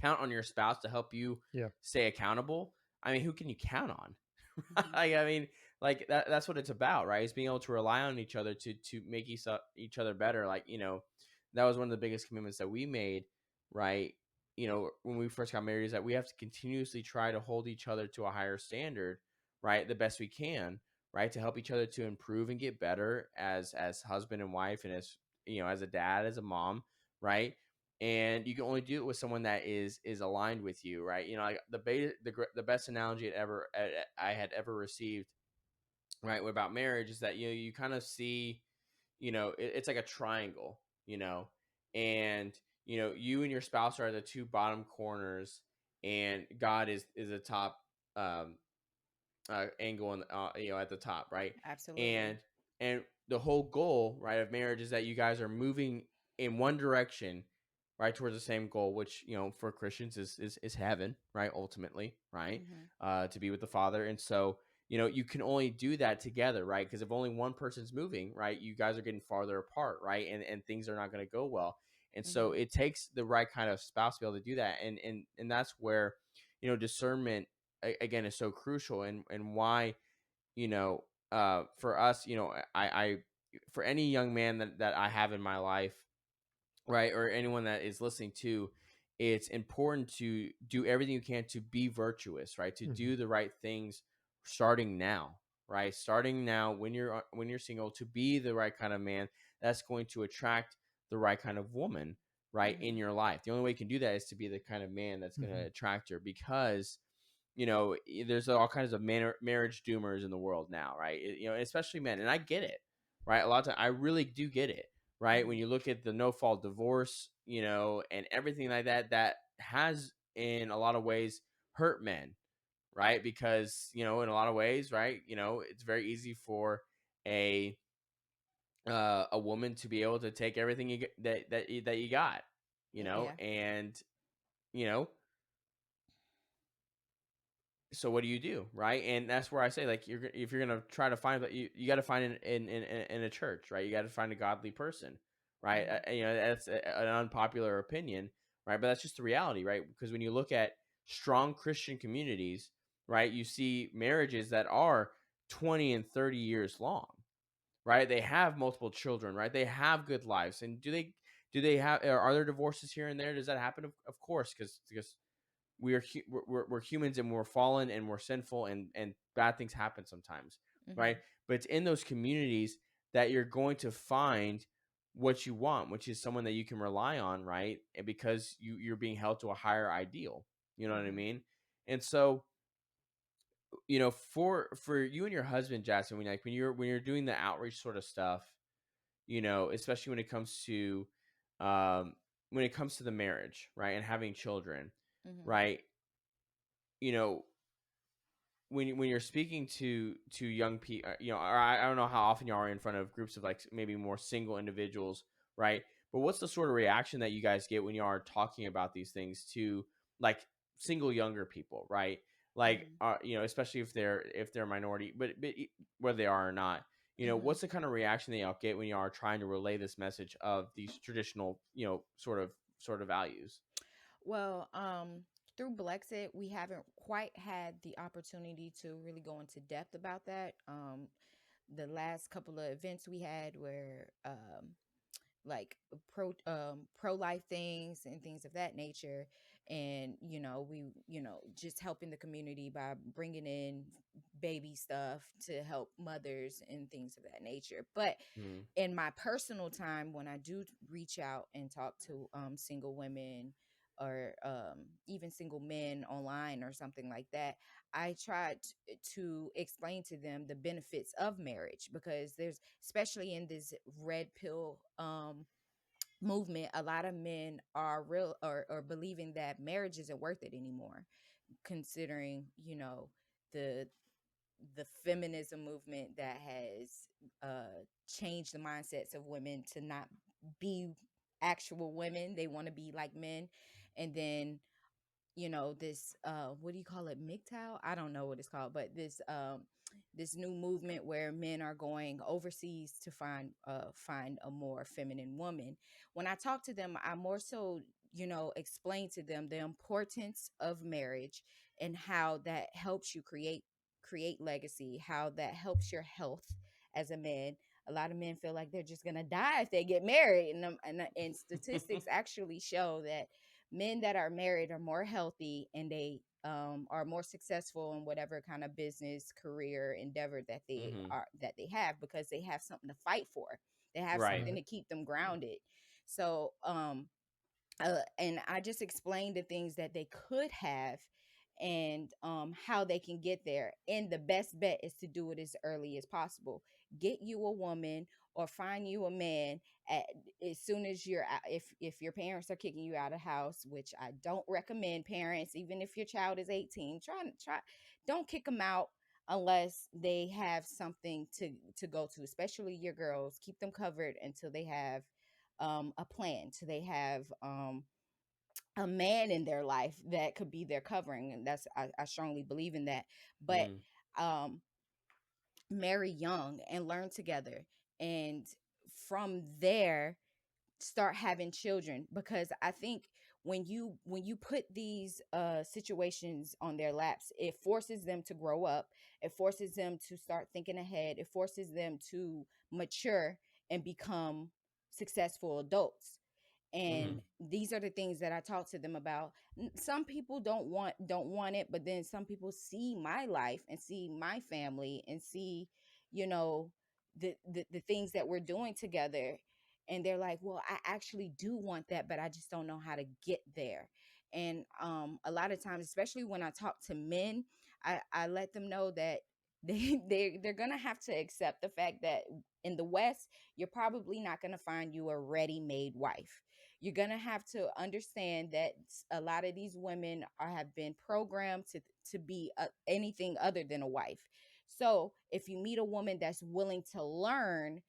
count on your spouse to help you Yeah. stay accountable, I mean, who can you count on? Hmm. Like, I mean, like that's what it's about, right? Is being able to rely on each other to make each other better. Like, that was one of the biggest commitments that we made, right? When we first got married, is that we have to continuously try to hold each other to a higher standard, right? The best we can, right? To help each other to improve and get better as husband and wife, and as a dad, as a mom, right? And you can only do it with someone that is aligned with you, right? Like the best analogy I had ever received, right, about marriage is that you kind of see, it's like a triangle, and you and your spouse are the two bottom corners, and God is the top um angle at the top, right? Absolutely. And and the whole goal, right, of marriage is that you guys are moving in one direction, right, towards the same goal, which, for Christians is heaven, right, ultimately, right, Mhm. to be with the Father. And so, you can only do that together, right? Because if only one person's moving, right, you guys are getting farther apart, right, and things are not going to go well. And so Mhm. it takes the right kind of spouse to be able to do that, and that's where, discernment, again, is so crucial, and why, for us, I for any young man that I have in my life, right, or anyone that is listening to, it's important to do everything you can to be virtuous, right, to Hmm. do the right things starting now, right, starting now when you're single, to be the right kind of man that's going to attract the right kind of woman, right, in Mhm. your life. The only way you can do that is to be the kind of man that's going to Hmm. attract her, because there's all kinds of marriage doomers in the world now, right? Especially men, and I get it, right? A lot of time, I really do get it, right? When Mhm. you look at the no fault divorce, and everything like that, that has in a lot of ways hurt men, right? Because in a lot of ways, right? It's very easy for a a woman to be able to take everything that you got, Yeah. and you know so what do you do, right? And that's where I say, like, if you're gonna try to find, you got to find in a church, right? You got to find a godly person, right? Mhm. That's an unpopular opinion, right? But that's just the reality, right? Because when you look at strong Christian communities, right, you see marriages that are 20 and 30 years long, right? They have multiple children, right? They have good lives. And do they have, are there divorces here and there? Does that happen? Of course, because we're humans, and we're fallen, and we're sinful, and bad things happen sometimes, right? Mhm. But it's in those communities that you're going to find what you want, which is someone that you can rely on, right? And because you're being held to a higher ideal, you know what I Mhm. mean? And so, for you and your husband, Jackson, when you're doing the outreach sort of stuff, especially um when it comes to the marriage, right, and having children, Mhm. right, you know when you're speaking to young people, or I don't know how often you are in front of groups of, like, maybe more single individuals, right? But what's the sort of reaction that you guys get when you are talking about these things to, like, single younger people, right? Like, Mhm. especially if they're a minority, but whether they are or not, Mhm. what's the kind of reaction that y'all get when you are trying to relay this message of these traditional, sort of values? Well, through Blexit, we haven't quite had the opportunity to really go into depth about that. The last couple of events we had were like pro life things and things of that nature, and we just helping the community by bringing in baby stuff to help mothers and things of that nature. But Mm, in my personal time, when I do reach out and talk to single women or even single men online or something like that, I try to explain to them the benefits of marriage, because there's, especially in this red pill movement, a lot of men are real or believing that marriage isn't worth it anymore, considering the the feminism movement that has changed the mindsets of women to not be actual women. They want to be like men. And then this what do you call it, MGTOW, I don't know what it's called, but this new movement where men are going overseas to find a more feminine woman. When I talk to them, I more so explain to them the importance of marriage and how that helps you create legacy, how that helps your health as a man. A lot of men feel like they're just gonna die if they get married, and statistics actually show that men that are married are more healthy, and they are more successful in whatever kind of business career endeavor hmm that they have, because they have something to fight for. They have Right. something to Right. keep them grounded. So and I just explained the things that they could have, and how they can get there. And the best bet is to do it as early as possible. Get you a woman or find you a man at, as soon as you're out, if your parents are kicking you out of house, which I don't recommend. Parents, even if your child is 18, try don't kick them out unless they have something to go to, especially your girls. Keep them covered until they have a plan, till they have a man in their life that could be their covering. And I strongly believe in that. But Mm, um marry young and learn together, and from there start having children. Because I think when you put these situations on their laps, it forces them to grow up, it forces them to start thinking ahead, it forces them to mature and become successful adults. mm-hmm. And these are the things that I talk to them about. Some people don't want it, but then some people see my life and see my family and see, you know, the things that we're doing together, and they're like, well, I actually do want that, but I just don't know how to get there. And a lot of times, especially when I talk to men, I let them know that they're gonna have to accept the fact that in the West, you're probably not gonna find you a ready-made wife. You're gonna have to understand that a lot of these women have been programmed to be anything other than a wife. So if you meet a woman that's willing to learn,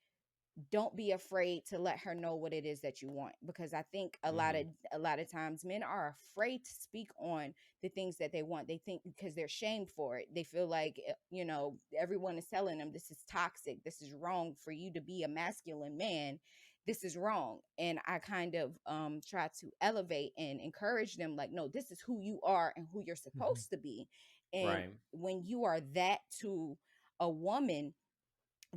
don't be afraid to let her know what it is that you want, because I think a lot Mm-hmm. of a lot of times men are afraid to speak on the things that they want. They think because they're shamed for it, they feel like, everyone is telling them this is toxic, this is wrong for you to be a masculine man, this is wrong. And I kind of try to elevate and encourage them, like, no, this is who you are and who you're Mhm. supposed to be. And Right. when you are that to a woman,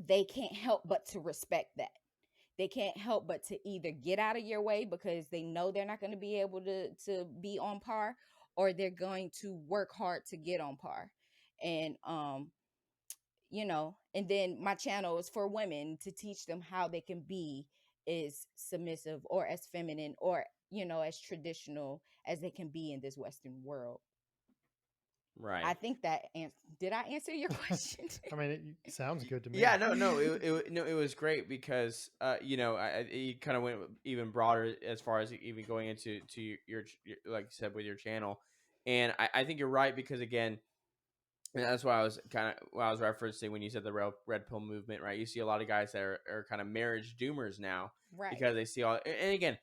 they can't help but to respect that. They can't help but to either get out of your way because they know they're not going to be able to be on par, or they're going to work hard to get on par. And and then my channel is for women to teach them how they can be as submissive or as feminine, or as traditional as they can be in this Western world. I Right. think that did I answer your question? I mean, it sounds good to Yeah, me. no, no, it was great because, it kind of went even broader as far as even going into your like you said with your channel, and I think you're right because again, and that's why I was kind of what I was referencing when you said the red pill movement, right? You see a lot of guys that are kind of marriage doomers now Right. because they see all, and again,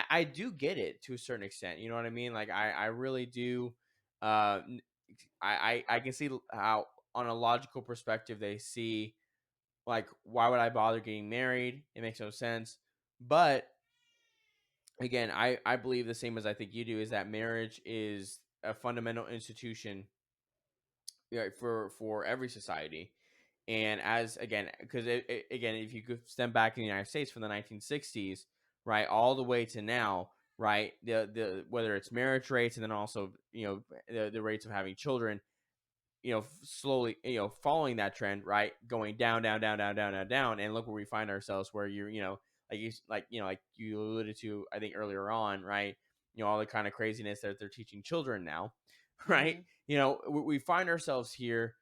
I do get it to a certain extent. You know what I mean? Like I really do. N- I can see how on a logical perspective they see like, why would I bother getting married? It makes no sense. But again, I believe the same as I think you do is that marriage is a fundamental institution, yeah, for every society. And as again, because again, if you could stem back in the United States from the 1960s, right, all the way to now, right, the whether it's marriage rates and then also the rates of having children, slowly, following that trend, right, going down, down, down, down, down, down, down, and look where we find ourselves, where you're, like you alluded to, I think earlier on, right, all the kind of craziness that they're teaching children now, right, Mhm. we find ourselves here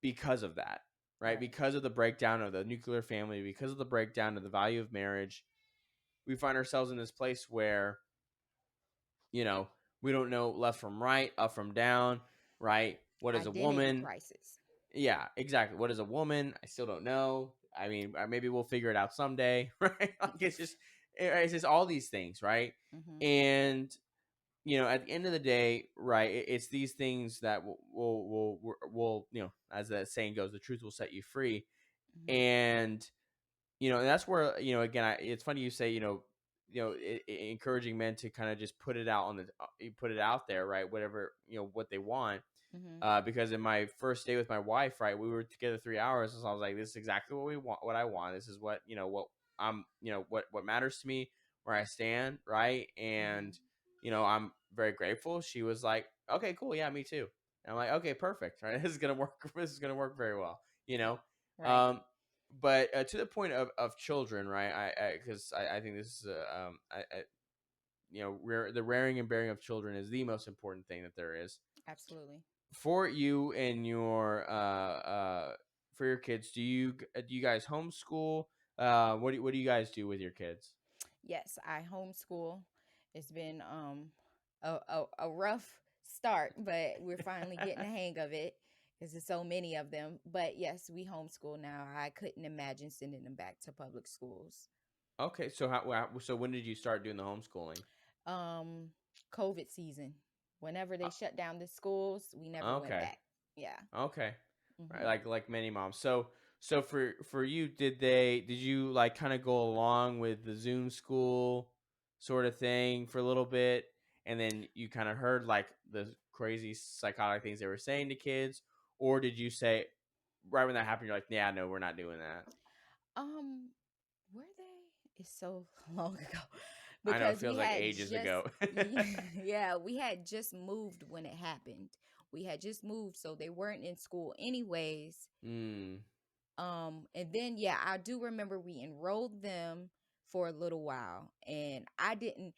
because of that, right, Right. because of the breakdown of the nuclear family, because of the breakdown of the value of marriage. We find ourselves in this place where you know we don't know left from right, up from down, right, what is a Identity woman. crisis. Yeah, exactly. What is a woman? I still don't know. I mean, maybe we'll figure it out someday, right? Like it's just all these things, right? Mhm. And at the end of the day, right? It's these things that will as that saying goes, the truth will set you free. Mhm. And and that's where again, it's funny you say encouraging men to kind of just put it out put it out there, right? Whatever what they want, Mhm. because in my first day with my wife, right, we were together 3 hours, and so I was like, this is exactly what we want, what I want. This is what I'm, what matters to me, where I stand, right, and Mhm. I'm very grateful. She was like, okay, cool, yeah, me too. And I'm like, okay, perfect, right, this is gonna work. This is gonna work very well, Right. um, but to the point of children, right, because I think this is the rearing and bearing of children is the most important thing that there is Absolutely. for you and your for your kids. Do you guys homeschool? What do you guys do with your kids? Yes, I homeschool. It's been a rough start, but we're finally getting the hang of it. because there's so many of them. But yes, we homeschool now. I couldn't imagine sending them back to public schools. Okay, so so when did you start doing the homeschooling? Um, COVID season, whenever Uh, they shut down the schools, we never went okay. back. Yeah. Okay. Right, Hmm. like many moms. So for you, did you like kind of go along with the Zoom school sort of thing for a little bit, and then you kind of heard like the crazy psychotic things they were saying to kids, or did you say right when that happened, you're like, yeah, no, we're not doing that. Um, were they? It's so long ago I know it because we feels like had ages just ago. yeah, we had just moved when it happened. We had just moved, so they weren't in school anyways. Mm, And then yeah, I do remember we enrolled them for a little while, and I didn't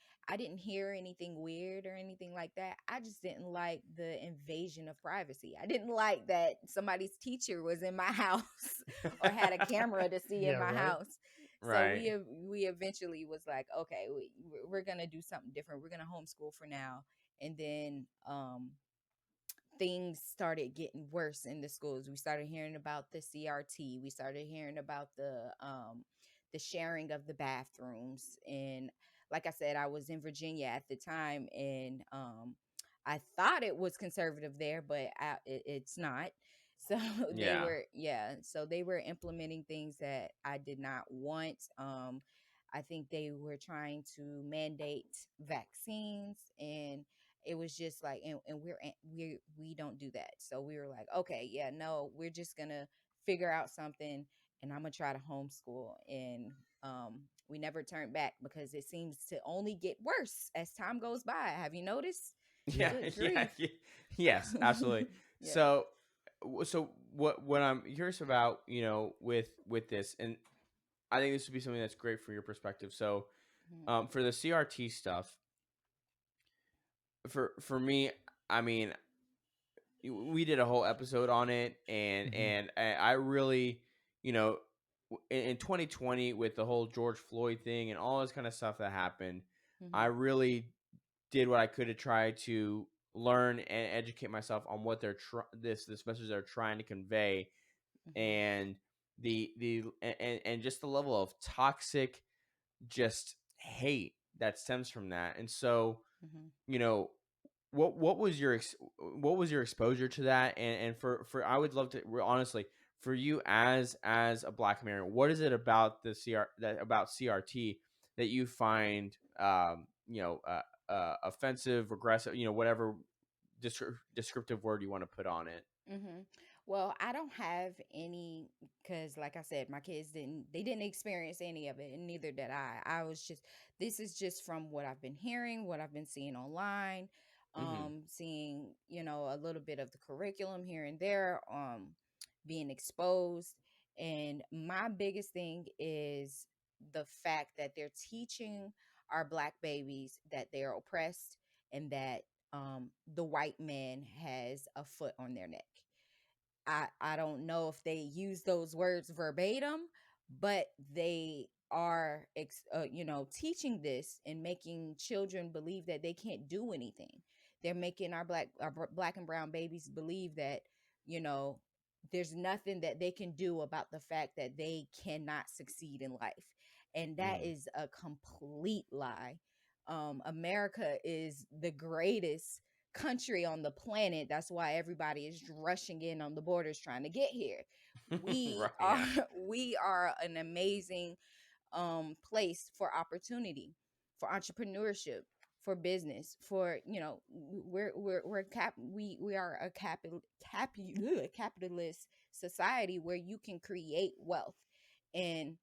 hear anything weird or anything like that. I just didn't like the invasion of privacy. I didn't like that somebody's teacher was in my house or had a camera to see in Yeah, my right. house. So right. we eventually was like, okay, we're gonna do something different. We're gonna homeschool for now, and then things started getting worse in the schools. We started hearing about the CRT. We started hearing about the sharing of the bathrooms. And like I said, I was in Virginia at the time, and I thought it was conservative there, but it's not. So they Yeah. were, yeah. So they were implementing things that I did not want. I think they were trying to mandate vaccines, and it was just like, and we don't do that. So we were like, okay, yeah, no, we're just gonna figure out something, and I'm gonna try to homeschool. And we never turned back because it seems to only get worse as time goes by. Have you noticed? Yeah, Yeah. Good yeah, grief. yes, absolutely. Yeah. So, so what I'm curious about, with this, and I think this would be something that's great for your perspective. So, Mhm. for the CRT stuff, for me, I mean, we did a whole episode on it, and Hmm. I really, you know, in 2020 with the whole George Floyd thing and all this kind of stuff that happened, I Mhm. really did what I could to try to learn and educate myself on what this message they're trying to convey, Mhm. and and just the level of toxic just hate that stems from that. And so, Mhm. you know, what was your exposure to that? And for I would love to honestly, for you as a Black American, what is it about the about CRT that you find offensive, regressive, whatever descriptive word you want to put on it? Hmm. Well, I don't have any because, like I said, my kids didn't experience any of it, and neither did I. I was just this is just from what I've been hearing, what I've been seeing online, Hmm. seeing a little bit of the curriculum here and there, being exposed. And my biggest thing is the fact that they're teaching our Black babies that they're oppressed and that the white man has a foot on their neck. I don't know if they use those words verbatim, but they are teaching this and making children believe that they can't do anything. They're making our black and brown babies believe that you know there's nothing that they can do about the fact that they cannot succeed in life, and that Hmm. is a complete lie. America is the greatest country on the planet. That's why everybody is rushing in on the borders trying to get here. We Right. are Yeah. we are an amazing place for opportunity, for entrepreneurship, for business, for we're cap we are a capitalist society where you can create wealth. And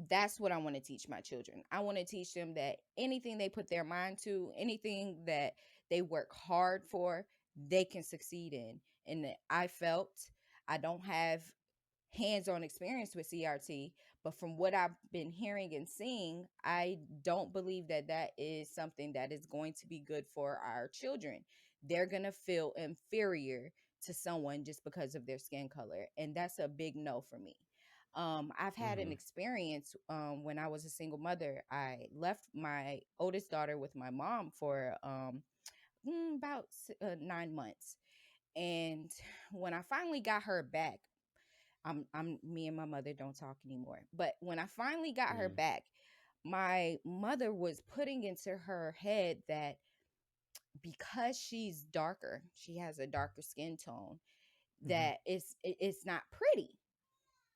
that's what I want to teach my children. I want to teach them that anything they put their mind to, anything that they work hard for, they can succeed in. And that I felt I don't have hands-on experience with CRT, but from what I've been hearing and seeing, I don't believe that that is something that is going to be good for our children. They're going to feel inferior to someone just because of their skin color, and that's a big no for me. I've had an Hmm. experience when I was a single mother. I left my oldest daughter with my mom for about 9 months, And when I finally got her back, me and my mother don't talk anymore. But when I finally got her Mm, back, my mother was putting into her head that because she's darker, she has a darker skin tone, Hmm. that it's not pretty.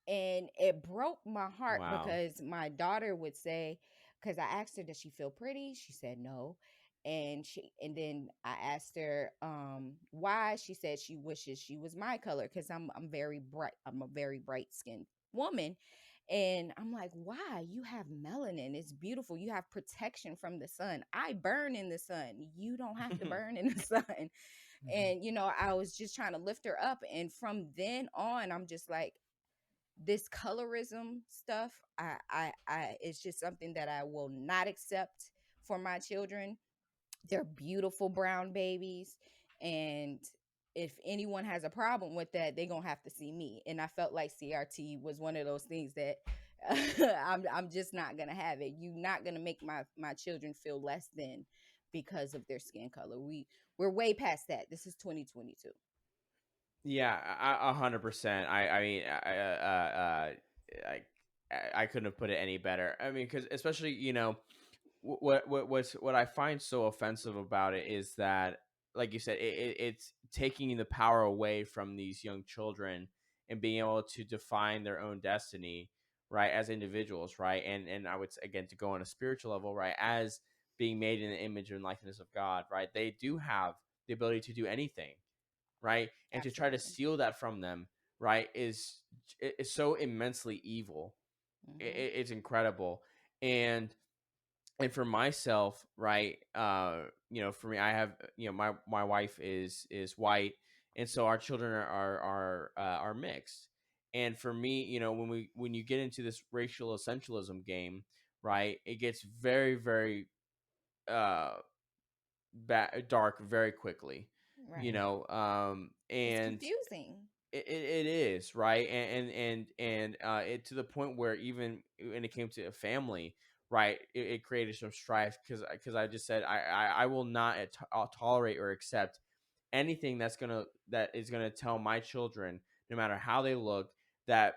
And it broke my heart wow. because my daughter would say, because I asked her, does she feel pretty? She said no. And then I asked her why. She said she wishes she was my color because I'm very bright. I'm a very bright skinned woman. And I'm like, why? You have melanin. It's beautiful. You have protection from the sun. I burn in the sun. You don't have to burn in the sun. Hmm. And I was just trying to lift her up. And from then on, I'm just like, this colorism stuff, it's just something that I will not accept for my children. They're beautiful brown babies, and if anyone has a problem with that, they're gonna have to see me. And I felt like CRT was one of those things that I'm just not gonna have it. You're not gonna make my children feel less than because of their skin color. We're way past that. This is 2022. Yeah, 100%. I mean, I couldn't have put it any better. I mean, because especially what I find so offensive about it is that, like you said, it's taking the power away from these young children and being able to define their own destiny, right, as individuals, right, and I would again to go on a spiritual level, right, as being made in the image and likeness of God, right, they do have the ability to do anything, right, and to try to Absolutely. steal that from them, right, is so immensely evil. Hmm. It's incredible. And for myself, right, for me, I have, my wife is white, and so our children are mixed. And for me, when you get into this racial essentialism game, right, it gets very, very uh dark very quickly, Right. It's and confusing. it is, right, and it to the point where even when it came to a family, right, it created some strife because I just said I will not tolerate or accept anything that is gonna tell my children, no matter how they look, that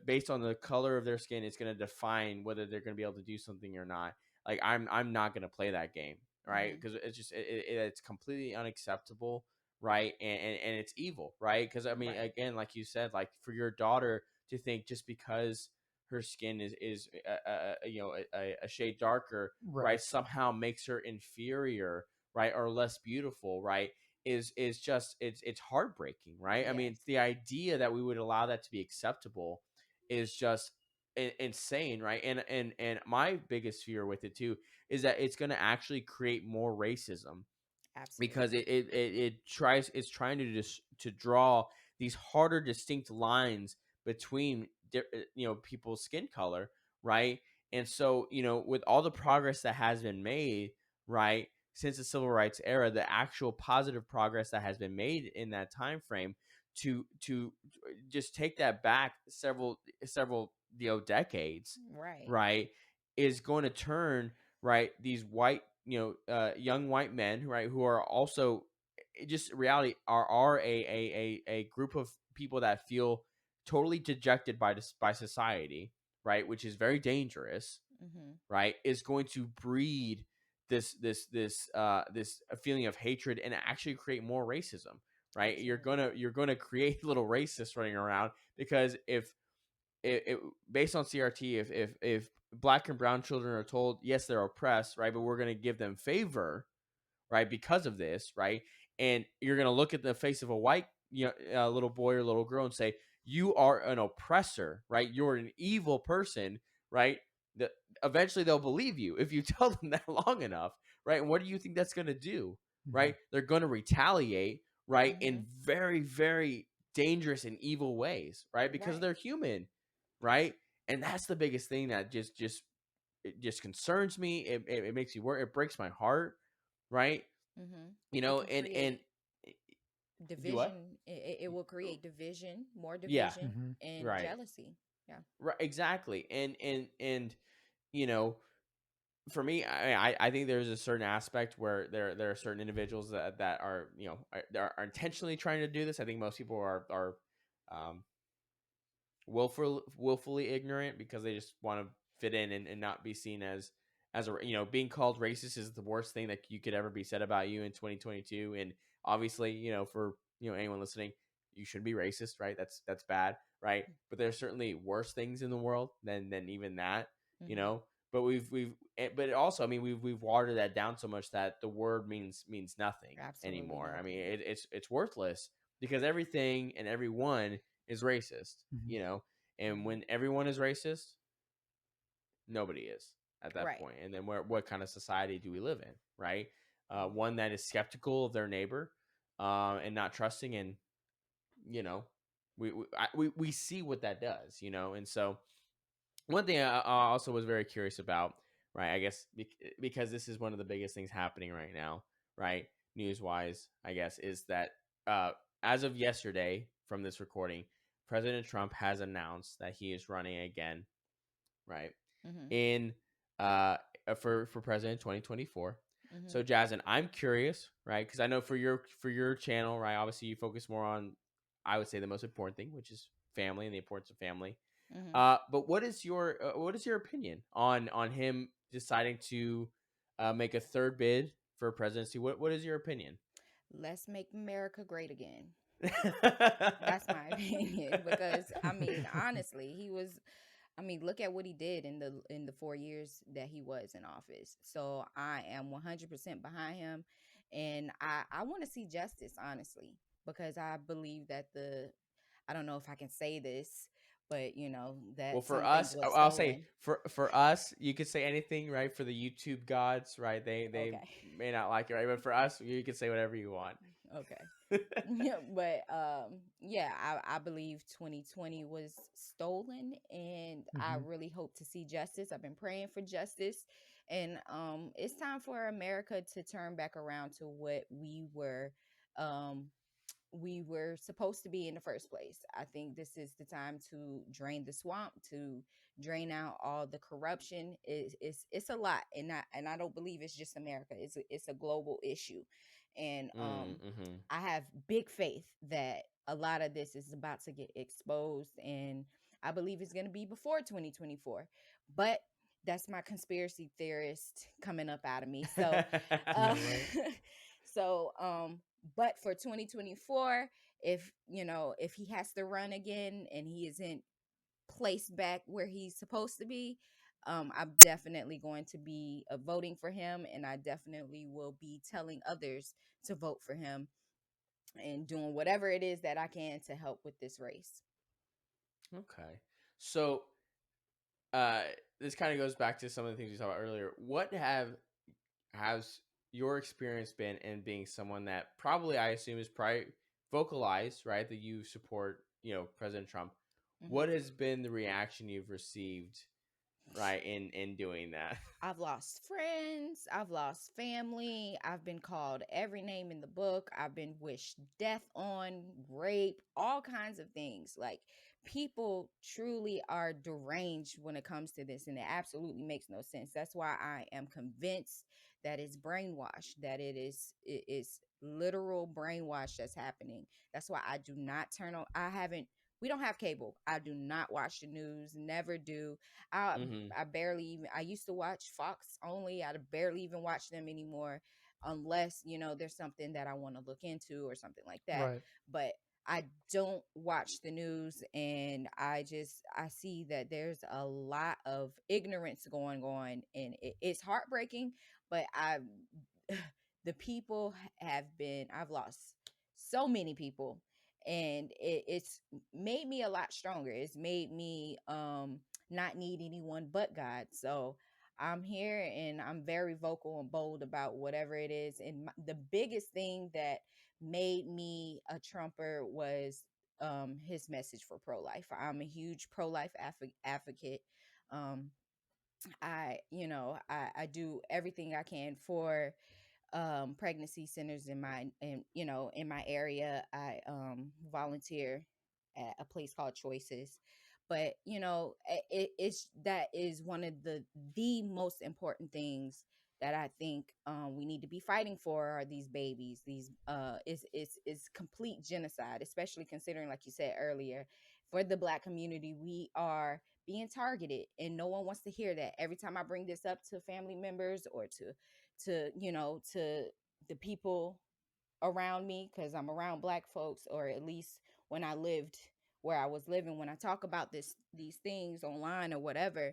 based on the color of their skin, it's gonna define whether they're gonna be able to do something or not. Like I'm not gonna play that game, right? Hmm. Because it's just it's completely unacceptable, right? And it's evil, right? Because I mean, Right. again, like you said, like for your daughter to think just because her skin is a shade darker, right, Right. somehow makes her inferior, right, or less beautiful, right, is just it's heartbreaking, right? I mean, Yes. the idea that we would allow that to be acceptable is just insane, right? And my biggest fear with it too is that it's going to actually create more racism, because Absolutely. it's trying to just to draw these harder distinct lines between people's skin color, right? And so, with all the progress that has been made, right, since the civil rights era, the actual positive progress that has been made in that time frame, to just take that back several decades, Right. right, is going to turn, right, these white, young white men, right, who are also just reality are a group of people that feel totally dejected by society, right, which is very dangerous, Hmm. right, is going to breed this feeling of hatred and actually create more racism, right? Absolutely. You're gonna create little racists running around, because if based on CRT, if black and brown children are told yes they're oppressed, right, but we're going to give them favor, right, because of this, right, and you're going to look at the face of a white, little boy or little girl and say you are an oppressor, right, you're an evil person, right, the, eventually they'll believe you if you tell them that long enough, right, and what do you think that's going to do, Hmm. right, they're going to retaliate, right, Hmm. in very, very dangerous and evil ways, right, because Right. they're human, right, and that's the biggest thing that it just concerns me. It makes me work. It breaks my heart, right? Hmm. You It know, can and create do what? division. It will create division, more Yeah, division, Hmm. and right, jealousy. Yeah. right, exactly. And you know, for me, I think there's a certain aspect where there are certain individuals that are, are intentionally trying to do this. I think most people are um, willfully ignorant because they just want to fit in and not be seen as a, being called racist is the worst thing that you could ever be said about you in 2022. And obviously, for anyone listening, you shouldn't be racist, right? That's bad, right? But there's certainly worse things in the world than even that, you Mm-hmm. know. But but also, I mean, we've watered that down so much that the word means nothing Absolutely anymore. I mean, nothing. it's worthless because everything and everyone is racist, Mhm. and Mm-hmm. when everyone is racist, nobody is at that Right. point. And then what kind of society do we live in, right? Mm-hmm. One that is skeptical of their neighbor, and not trusting, and you know, we see what that does, and so one thing I also was very curious about, right? I guess because this is one of the biggest things happening right now, right? News wise, I guess, is that uh, as of yesterday from this recording, President Trump has announced that he is running again, right? Mm-hmm. In for president 2024. Mm-hmm. So Jazz, and I'm curious, right? Because I know for your channel, right? Obviously, you focus more on, I would say, the most important thing, which is family and the importance of family. Mm-hmm. But what is your opinion on him deciding to make a third bid for presidency? What is your opinion? Let's make America great again. That's my opinion because I mean, honestly, he was I mean, look at what he did in the 4 years that he was in office. So I am 100% behind him, and I want to see justice, honestly, because I believe that the I don't know if I can say this, but Well, that for some things us, was I'll say stolen. for us, you could say anything, right? For the YouTube gods, right? They Okay. may not like it, right? But for us, you can say whatever you want. Okay. Yeah, but yeah, I believe 2020 was stolen, and I Mhm. really hope to see justice. I've been praying for justice, and it's time for America to turn back around to what um we were supposed to be in the first place. I think this is the time to drain the swamp, to drain out all the corruption. It's a lot, and I don't believe it's just America. It's a global issue, and Mm-hmm. I have big faith that a lot of this is about to get exposed, and I believe it's going to be before 2024. But that's my conspiracy theorist coming up out of me. So, uh, Yeah, right. so but for 2024, if if he has to run again and he isn't placed back where he's supposed to be, I'm definitely going to be voting for him, and I definitely will be telling others to vote for him and doing whatever it is that I can to help with this race. Okay. So uh, this kind of goes back to some of the things we talked about earlier. What has your experience been in being someone that probably, I assume, is probably vocalized, right, that you support, President Trump? Hmm. What has been the reaction you've received, right, in doing that? I've lost friends. I've lost family. I've been called every name in the book. I've been wished death on, rape, all kinds of things. Like, people truly are deranged when it comes to this, and it absolutely makes no sense. That's why I am convinced that it's brainwash, that it is literal brainwash that's happening. That's why I do not turn on. I haven't. We don't have cable. I do not watch the news. Never do. I Mm-hmm. I barely even I used to watch Fox only. I barely even watch them anymore unless, there's something that I want to look into or something like that. Right. But I don't watch the news, and I see that there's a lot of ignorance going on, and it's heartbreaking, but I the people have been I've lost so many people, and it's made me a lot stronger. It's made me not need anyone but God. So I'm here, and I'm very vocal and bold about whatever it is. And the biggest thing that made me a Trumper was his message for pro-life. I'm a huge pro-life advocate. Um, I do everything I can for pregnancy centers in my area. I volunteer at a place called Choices. But it's that is one of the most important things that I think we need to be fighting for are these babies. These is complete genocide, especially considering, like you said earlier, for the Black community, we are being targeted, and no one wants to hear that. Every time I bring this up to family members or to the people around me, because I'm around Black folks, or at least when I lived where I was living, when I talk about these things online or whatever,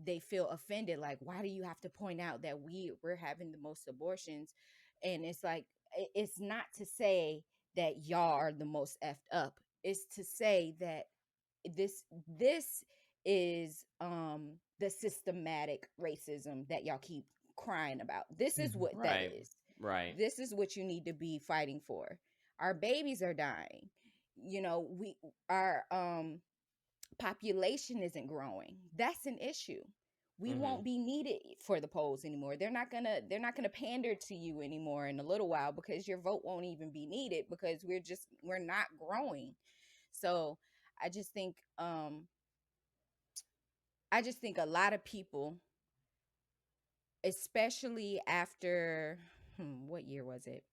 they feel offended. Like, why do you have to point out that we're having the most abortions? And it's like, it's not to say that y'all are the most effed up. It's to say that this is the systematic racism that y'all keep crying about. This is Mhm. what that Right. is. Right. This is what you need to be fighting for. Our babies are dying. We our population isn't growing. That's an issue. We Mm-hmm. won't be needed for the polls anymore. They're not gonna pander to you anymore in a little while, because your vote won't even be needed, because we're not growing. So I just think um I just think a lot of people, especially after what year was it?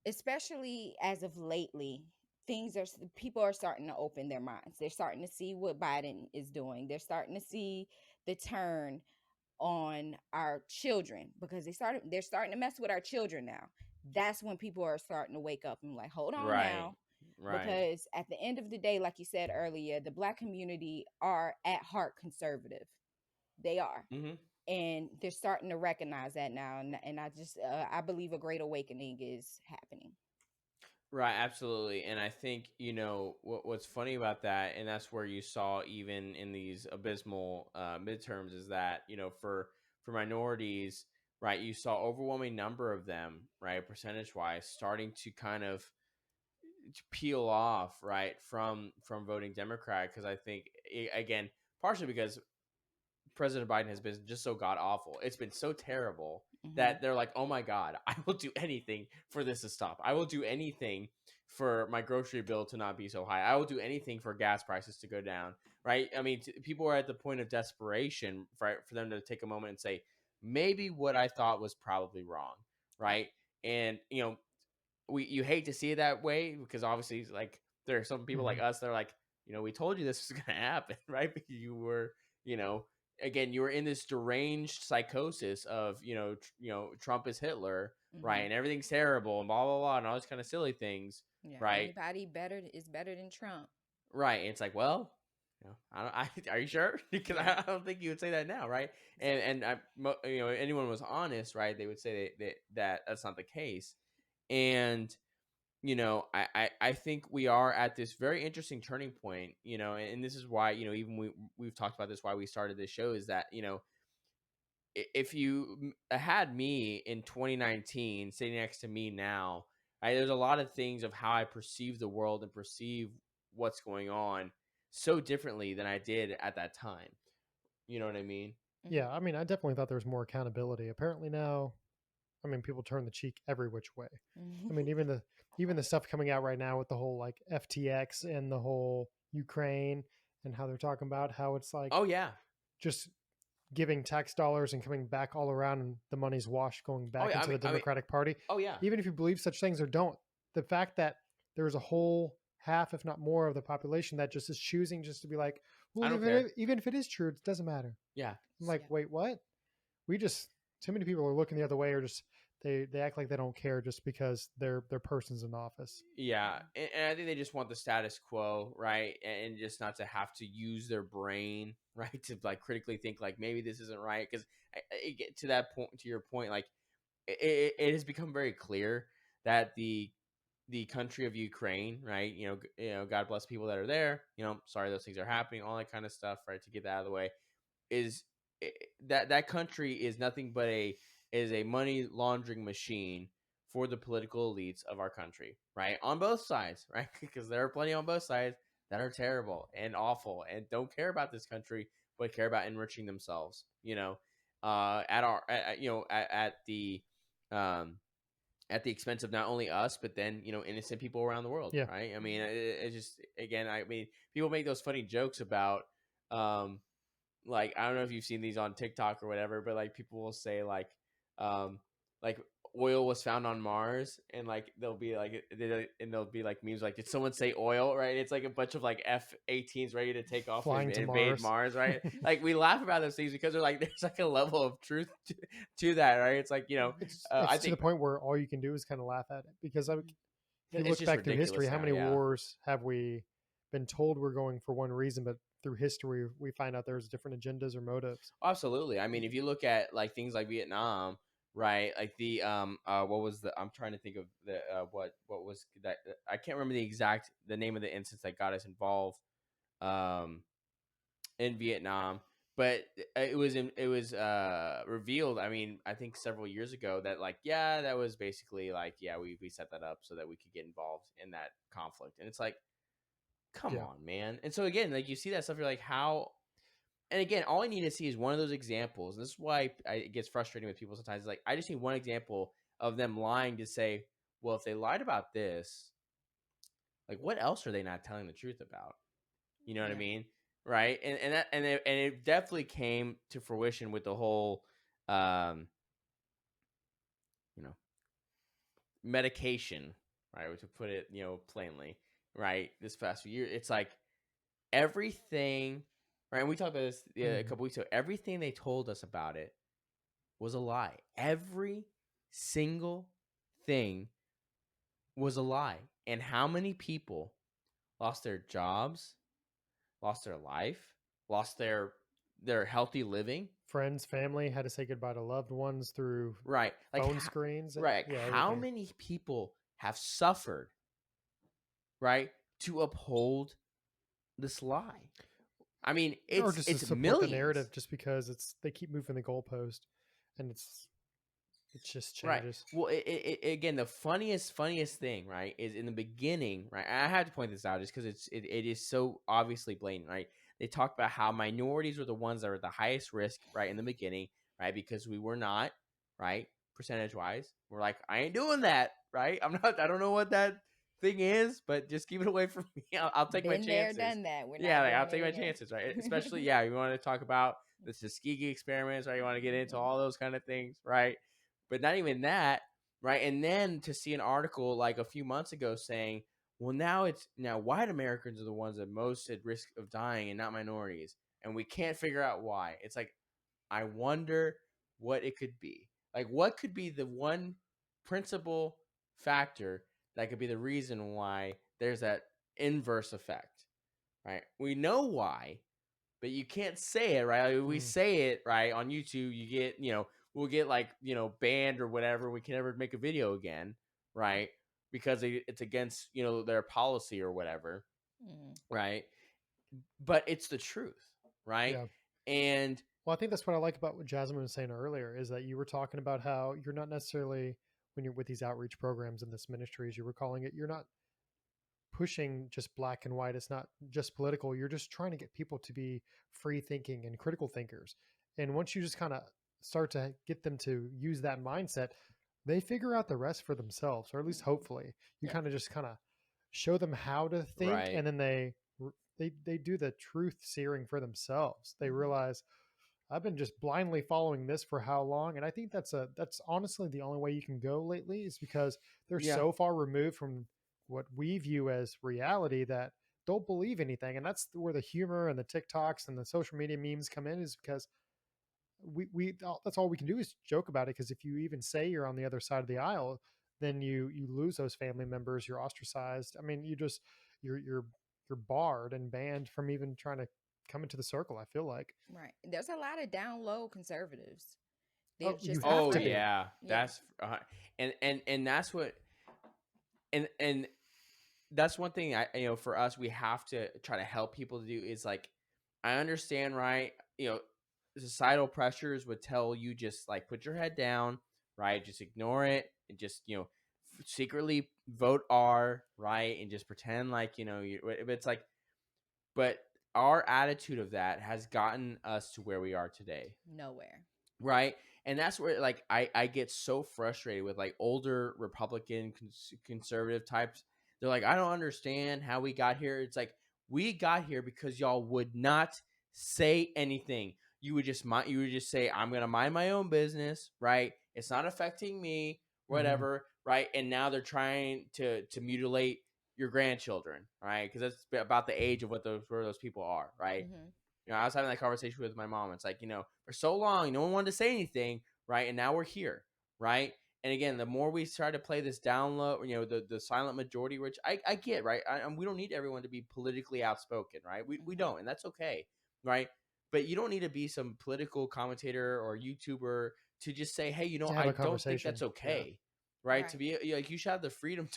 Especially as of lately, people are starting to open their minds. They're starting to see what Biden is doing. They're starting to see the turn on our children, because they're starting to mess with our children now. That's when people are starting to wake up and like, hold on Right. now. Right. Because at the end of the day, like you said earlier, the Black community are at heart conservative. They are. Mm-hmm. And they're starting to recognize that now. And I believe a great awakening is happening. Right, absolutely. And I think, what's funny about that, and that's where you saw even in these abysmal midterms, is that, for minorities, right, you saw overwhelming number of them, right, percentage wise, starting to kind of to peel off, right, from voting Democrat. Because I think, again, partially because President Biden has been just so god awful. It's been so terrible Hmm. that they're like, oh my God, I will do anything for this to stop. I will do anything for my grocery bill to not be so high. I will do anything for gas prices to go down. Right. I mean, people are at the point of desperation for them to take a moment and say, maybe what I thought was probably wrong. Yeah. Right. And, you hate to see it that way, because obviously, like, there are some people like Mhm. us that are like, we told you this was going to happen, right? But you were, you know, again, you were in this deranged psychosis of, Trump is Hitler, right? Hmm. And everything's terrible and blah blah blah and all these kind of silly things, Yeah. right? Anybody better is better than Trump. Right. And it's like, well, I don't. Are you sure? Because Yeah. I don't think you would say that now, right? And Exactly. anyone was honest, right? They would say that that's not the case. And I think we are at this very interesting turning point, and this is why, even we've talked about this, why we started this show, is that, if you had me in 2019 sitting next to me now, there's a lot of things of how I perceive the world and perceive what's going on so differently than I did at that time. You know what I mean? Yeah, Hmm. I mean, I definitely thought there was more accountability. Apparently now, I mean, people turn the cheek every which way. I mean, even the stuff coming out right now with the whole like FTX and the whole Ukraine, and how they're talking about how it's like Oh yeah. just giving tax dollars and coming back all around, and the money's washed going Oh back yeah. into the Democratic Party. Oh yeah. Even if you believe such things or don't, the fact that there's a whole half, if not more, of the population that just is choosing just to be like, I well, don't care. even if it is true, it doesn't matter. Yeah. I'm like, Yeah. wait, what? We just too many people are looking the other way, or just they act like they don't care just because their person's in office. Yeah, Yeah. and I think they just want the status quo, right? And just not to have to use their brain, right, to like critically think like maybe this isn't right. Because to that point, to your point, like it has become very clear that the country of Ukraine, right? God bless people that are there. Sorry those things are happening, all that kind of stuff, right? To get that out of the way, is that country is nothing but a money laundering machine for the political elites of our country, right? On both sides, right? Because there are plenty on both sides that are terrible and awful and don't care about this country, but care about enriching themselves. At our, at the um, at the expense of not only us, but then innocent people around the world, Yeah. right? I mean, it just, again, I mean, people make those funny jokes about, like, I don't know if you've seen these on TikTok or whatever, but like people will say um, like oil was found on Mars, and like they'll be like, and they'll be like memes like, did someone say oil? Right? It's like a bunch of like F-18s ready to take off Flying and to invade Mars. Mars, right? Like we laugh about those things because they're like, there's like a level of truth to that, right? It's like It's I to the think point where all you can do is kind of laugh at it, because if you it's look just back through history, ridiculous how now. many Yeah. wars have we been told we're going for one reason, but through history we find out there's different agendas or motives? Absolutely. I mean, if you look at like things like Vietnam, right? Like the what was the I'm trying to think of the what was that I can't remember the name of the instance that got us involved um in Vietnam, but it was revealed, I mean, I think several years ago, that like, yeah, that was basically like, yeah, we set that up so that we could get involved in that conflict. And it's like, come Yeah. on, man. And so again, like you see that stuff, you're like, how. And again, all I need to see is one of those examples. And this is why it gets frustrating with people sometimes. It's like, I just need one example of them lying to say, well, if they lied about this, like, what else are they not telling the truth about? You know what I Yeah. mean? Right? And it definitely came to fruition with the whole, um, you know, medication, right? To put it, plainly, right? This past few years, it's like everything, right? And we talked about this a Mhm. couple weeks ago. Everything they told us about it was a lie. Every single thing was a lie. And how many people lost their jobs, lost their life, lost their healthy living? Friends, family had to say goodbye to loved ones through Right. Like phone screens. right. Yeah, How everything. many people have suffered, right, to uphold this lie? I mean, Or it's just to it's support the millions. narrative, just because they keep moving the goalpost, and it just Right. changes. Well, again, the funniest thing, right, is in the beginning, right? And I had to point this out just because it is so obviously blatant, right? They talked about how minorities were the ones that were at the highest risk, right, in the beginning, right, because we were not, right, percentage wise. We're like, I ain't doing that, right? I'm not. I don't know what that thing is, but just keep it away from me. I'll take my Been there, chances. done that. We're Yeah, not like, I'll doing take it my again. chances, right? Especially, yeah, you want to talk about the Tuskegee experiments, right? You want to get into all those kind of things, right? But not even that, right? And then to see an article like a few months ago saying, well, now white Americans are the ones that most at risk of dying and not minorities, and we can't figure out why. It's like, I wonder what it could be. Like, what could be the one principal factor that could be the reason why there's that inverse effect, right? We know why, but you can't say it, right? Like, we Mm. say it, right, on YouTube, you get, we'll get like, banned or whatever. We can never make a video again, right? Because it's against, their policy or whatever, Mm. right? But it's the truth, right? Yeah. And Well, I think that's what I like about what Jasmine was saying earlier, is that you were talking about how you're not necessarily, when you're with these outreach programs in this ministry, as you were calling it, you're not pushing just black and white. It's not just political. You're just trying to get people to be free thinking and critical thinkers. And once you just kind of start to get them to use that mindset, they figure out the rest for themselves, or at least hopefully. You Yeah. kind of show them how to think, right, and then they do the truth searing for themselves. They Mhm. realize, I've been just blindly following this for how long? And I think that's honestly the only way you can go lately, is because they're yeah, so far removed from what we view as reality that they'll believe anything. And that's where the humor and the TikToks and the social media memes come in, is because that's all we can do is joke about it. Because if you even say you're on the other side of the aisle, then you lose those family members. You're ostracized. I mean, you're barred and banned from even trying to come into the circle, I feel like. Right. There's a lot of down low conservatives. They're Oh, you just have oh to afraid. be. yeah, Yeah. that's and that's what, and that's one thing, for us, we have to try to help people to do, is like, I understand, right? Societal pressures would tell you, just like, put your head down, right? Just ignore it, and just, secretly vote R, right? And just pretend like, it's like, but our attitude of that has gotten us to where we are today, Nowhere. right? And that's where like I get so frustrated with like older Republican conservative types. They're like, I don't understand how we got here. It's like, we got here because y'all would not say anything. You would just say, I'm gonna mind my own business, right? It's not affecting me, Hmm. whatever, right? And now they're trying to mutilate your grandchildren, right? Because that's about the age of what those where those people are, right? Mm-hmm. I was having that conversation with my mom. It's like, for so long, no one wanted to say anything, right? And now we're here, right? And again, the more we try to play this down low, the silent majority, which I get, right? We don't need everyone to be politically outspoken, right? We Mm-hmm. don't, and that's okay, right? But you don't need to be some political commentator or YouTuber to just say, hey, To have I a don't think that's conversation. Yeah. okay, right? To Right. be like, you should have the freedom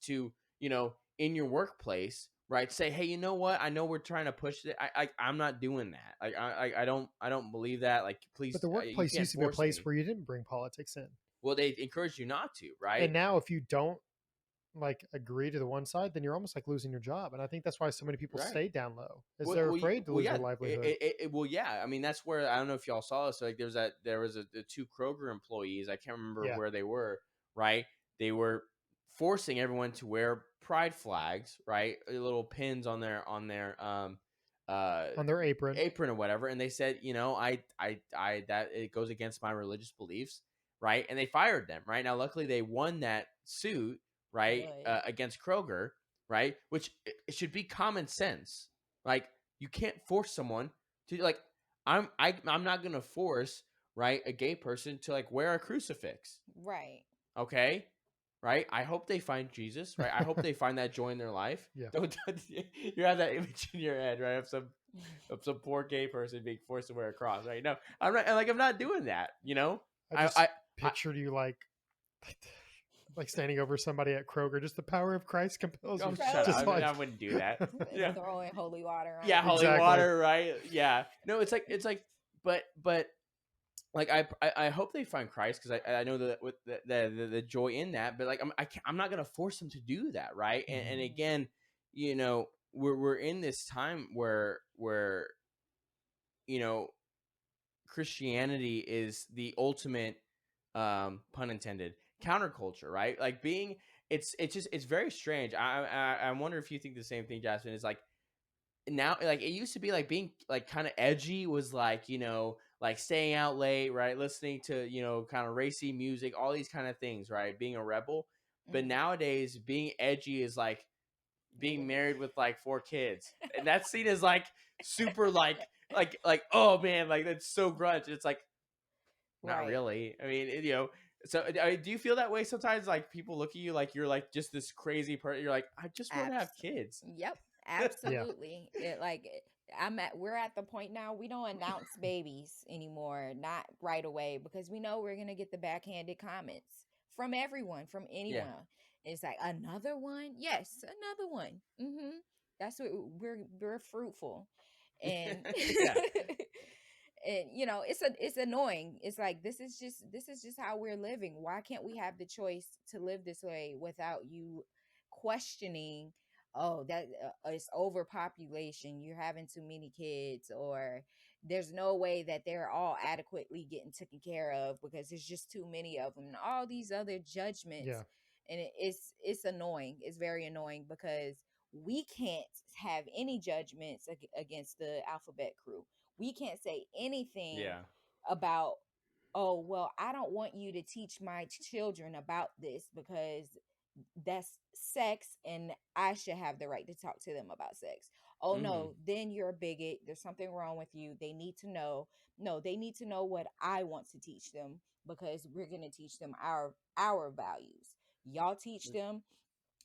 to in your workplace, right? Say, hey, you know what? I know we're trying to push it. I'm not doing that. Like, I don't believe that. Like, But please, the you workplace can't used to be a force place me. where you didn't bring politics in. Well, they encourage you not to, And right? now if you don't like agree to the one side, then you're almost like losing your job. And I think that's why so many people Right. stay down low, is they're afraid to Well, lose yeah. their livelihood. Well, yeah. I mean, that's where I don't know if y'all saw this. Like, there was the two Kroger employees. I can't remember Yeah. where they were. Right. They were forcing everyone to wear pride flags. Right. Little pins on their uh On their apron. apron or whatever. And they said, I that it goes against my religious beliefs. Right. And they fired them. Right. Now, luckily, they won that suit. Right. Good. Against Kroger, right? Which it should be common sense. Like, you can't force someone to, like, I'm not gonna force, right, a gay person to like wear a crucifix. Right. Okay, right? I hope they find Jesus, right? I hope they find that joy in their life. Yeah. Don't you have that image in your head, right? Of some poor gay person being forced to wear a cross, right? No, I'm not doing that. I I just I, I pictured you like standing over somebody at Kroger. Just the power of Christ compels oh, you. shut Just up. like I wouldn't do that. Yeah. Throwing holy water on Yeah, them. holy Exactly. water, right? Yeah. No, it's like, but like I hope they find Christ, because I know that with the joy in that, but like I'm not gonna force them to do that, right? And Mhm. again, we're in this time where you know Christianity is the ultimate, pun intended, counterculture, right? Like, it's very strange. I wonder if you think the same thing, Jasmine. Is like, now, like, it used to be like being like kind of edgy was like, like staying out late, right, listening to kind of racy music, all these kind of things, right, being a rebel. But Mm-hmm. nowadays, being edgy is like being Really? married with like 4 kids, and that's seen as like super, like, oh man, like, that's so grunge. It's like, not Right. really. I mean, so do you feel that way sometimes? Like, people look at you like you're like just this crazy person. You're like, I just want to have Abs- kids. Yep. Yeah. Absolutely. We're at the point now we don't announce babies anymore, not right away, because we know we're gonna get the backhanded comments from everyone, from Yeah. anyone. It's like, another one? Yes, another one. That's what we're fruitful. And Yeah. and it's annoying. It's like, this is just how we're living. Why can't we have the choice to live this way without you questioning, oh, that it's overpopulation, you're having too many kids, or there's no way that they're all adequately getting taken care of because there's just too many of them, and all these other judgments. Yeah. And it's annoying. It's very annoying because we can't have any judgments against the alphabet crew. We can't say anything Yeah. about, oh, well, I don't want you to teach my children about this because that's sex and I should have the right to talk to them about sex. Oh Mm-hmm. no, then you're a bigot. There's something wrong with you. They need to know. No, they need to know what I want to teach them, because we're going to teach them our values. Y'all teach them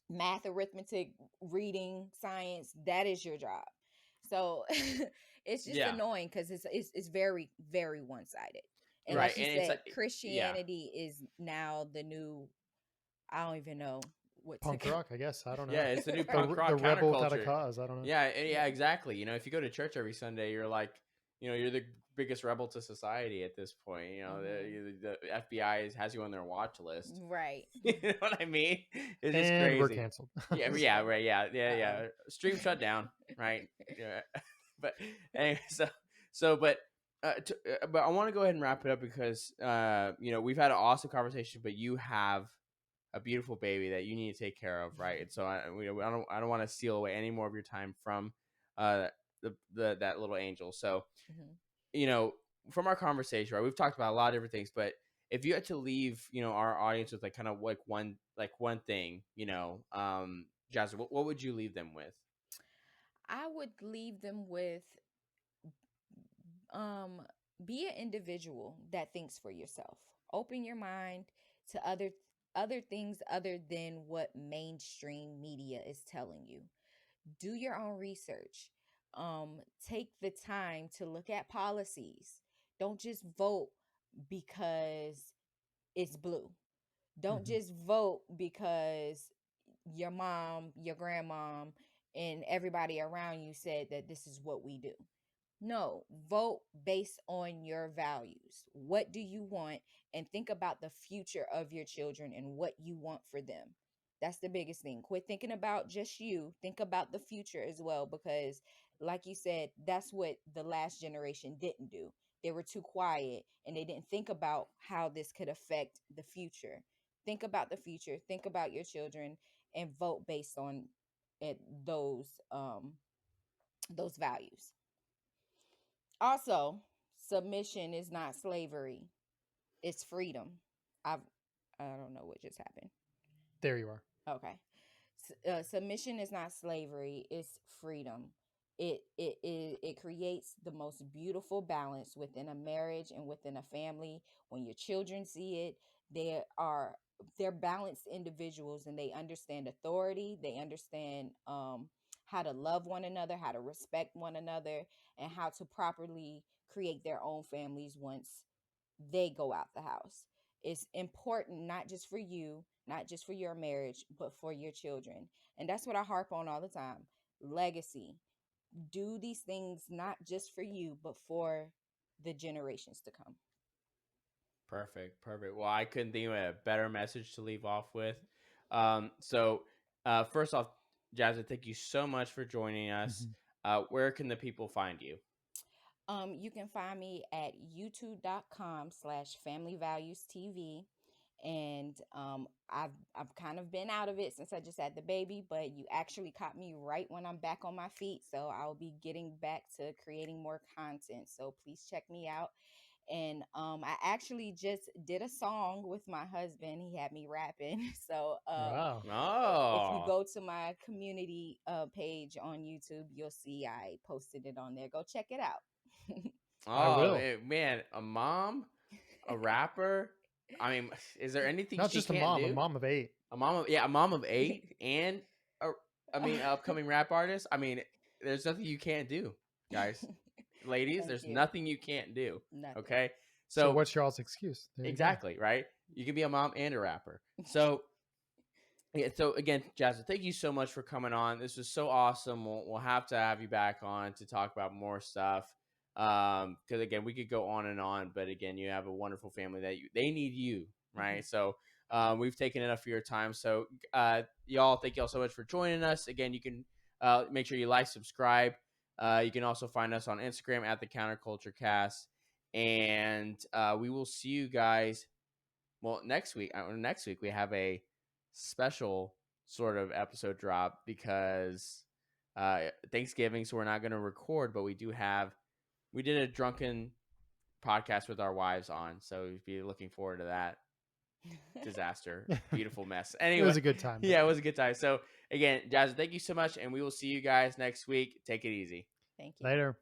math, arithmetic, reading, science. That is your job. So it's just Yeah. annoying because it's very, very one-sided. And Right. like you And it's said, like, yeah. Christianity is now the new, I don't even know what to Punk rock, I guess. I don't Yeah, know. it's the new The punk the rock rebel without a counterculture. cause. I don't know. Yeah, yeah, Yeah. exactly. If you go to church every Sunday, you're like, you're the biggest rebel to society at this point. The FBI has you on their watch list. Right. You know what I mean? It's just And we're crazy. canceled. Yeah, yeah, right, yeah. Stream shut down, right? Yeah. But anyway, but but I want to go ahead and wrap it up because we've had an awesome conversation, but you have a beautiful baby that you need to take care of, right? And so I don't want to steal away any more of your time from uh the that little angel. So Mhm. you know, from our conversation, right, we've talked about a lot of different things, but if you had to leave, our audience with like kind of like one thing, Jasmine, what would you leave them with? I would leave them with um be an individual that thinks for yourself. Open your mind to other things other than what mainstream media is telling you. Do your own research. Take the time to look at policies. Don't just vote because it's blue. Don't Mhm. just vote because your mom, your grandmom, and everybody around you said that this is what we do. No, vote based on your values. What do you want? And think about the future of your children and what you want for them. That's the biggest thing. Quit thinking about just you. Think about the future as well, because, like you said, that's what the last generation didn't do. They were too quiet and they didn't think about how this could affect the future. Think about the future, think about your children, and vote based on it, those values. Also, submission is not slavery. It's freedom. I've I don't know what just happened. There you are. Okay. Submission is not slavery, it's freedom. It creates the most beautiful balance within a marriage and within a family. When your children see it, they're balanced individuals, and they understand authority, they understand how to love one another, how to respect one another, and how to properly create their own families once they go out the house. It's important not just for you, not just for your marriage, but for your children. And that's what I harp on all the time. Legacy. Do these things not just for you, but for the generations to come. Perfect, perfect. Well, I couldn't think of a better message to leave off with. First off, Jasmine, thank you so much for joining us. Mhm. Where can the people find you? You can find me at youtube.com/family values TV. And I've kind of been out of it since I just had the baby, but you actually caught me right when I'm back on my feet. So I'll be getting back to creating more content. So please check me out. And I actually just did a song with my husband. He had me rapping. So Wow. if you Oh, go to my community page on YouTube, you'll see I posted it on there. Go check it out. I oh, will. man, a mom, a rapper. I mean, is there anything Not she just can't a do? mom of 8. A mom of eight, and a, an upcoming rap artist. I mean, there's nothing you can't do, guys, ladies. Thank There's you. nothing you can't do. Nothing. Okay, So so what's y'all's excuse? There you go. exactly right. You can be a mom and a rapper. So yeah, so again, Jasmine, thank you so much for coming on. This was so awesome. We'll have to have you back on to talk about more stuff. Because again, we could go on and on, but again, you have a wonderful family that they need you, right? Mhm. So we've taken enough of your time. So y'all, thank y'all so much for joining us. Again, you can make sure you like, subscribe. You can also find us on Instagram at the Counterculture Cast, and we will see you guys well, next week we have a special sort of episode drop because Thanksgiving, so we're not going to record, but we did a drunken podcast with our wives on, so we'd be looking forward to that disaster, beautiful mess. It Anyway, was a good time. yeah, it was a good time. So again, Jazz, thank you so much, and we will see you guys next week. Take it easy. Thank you. Later.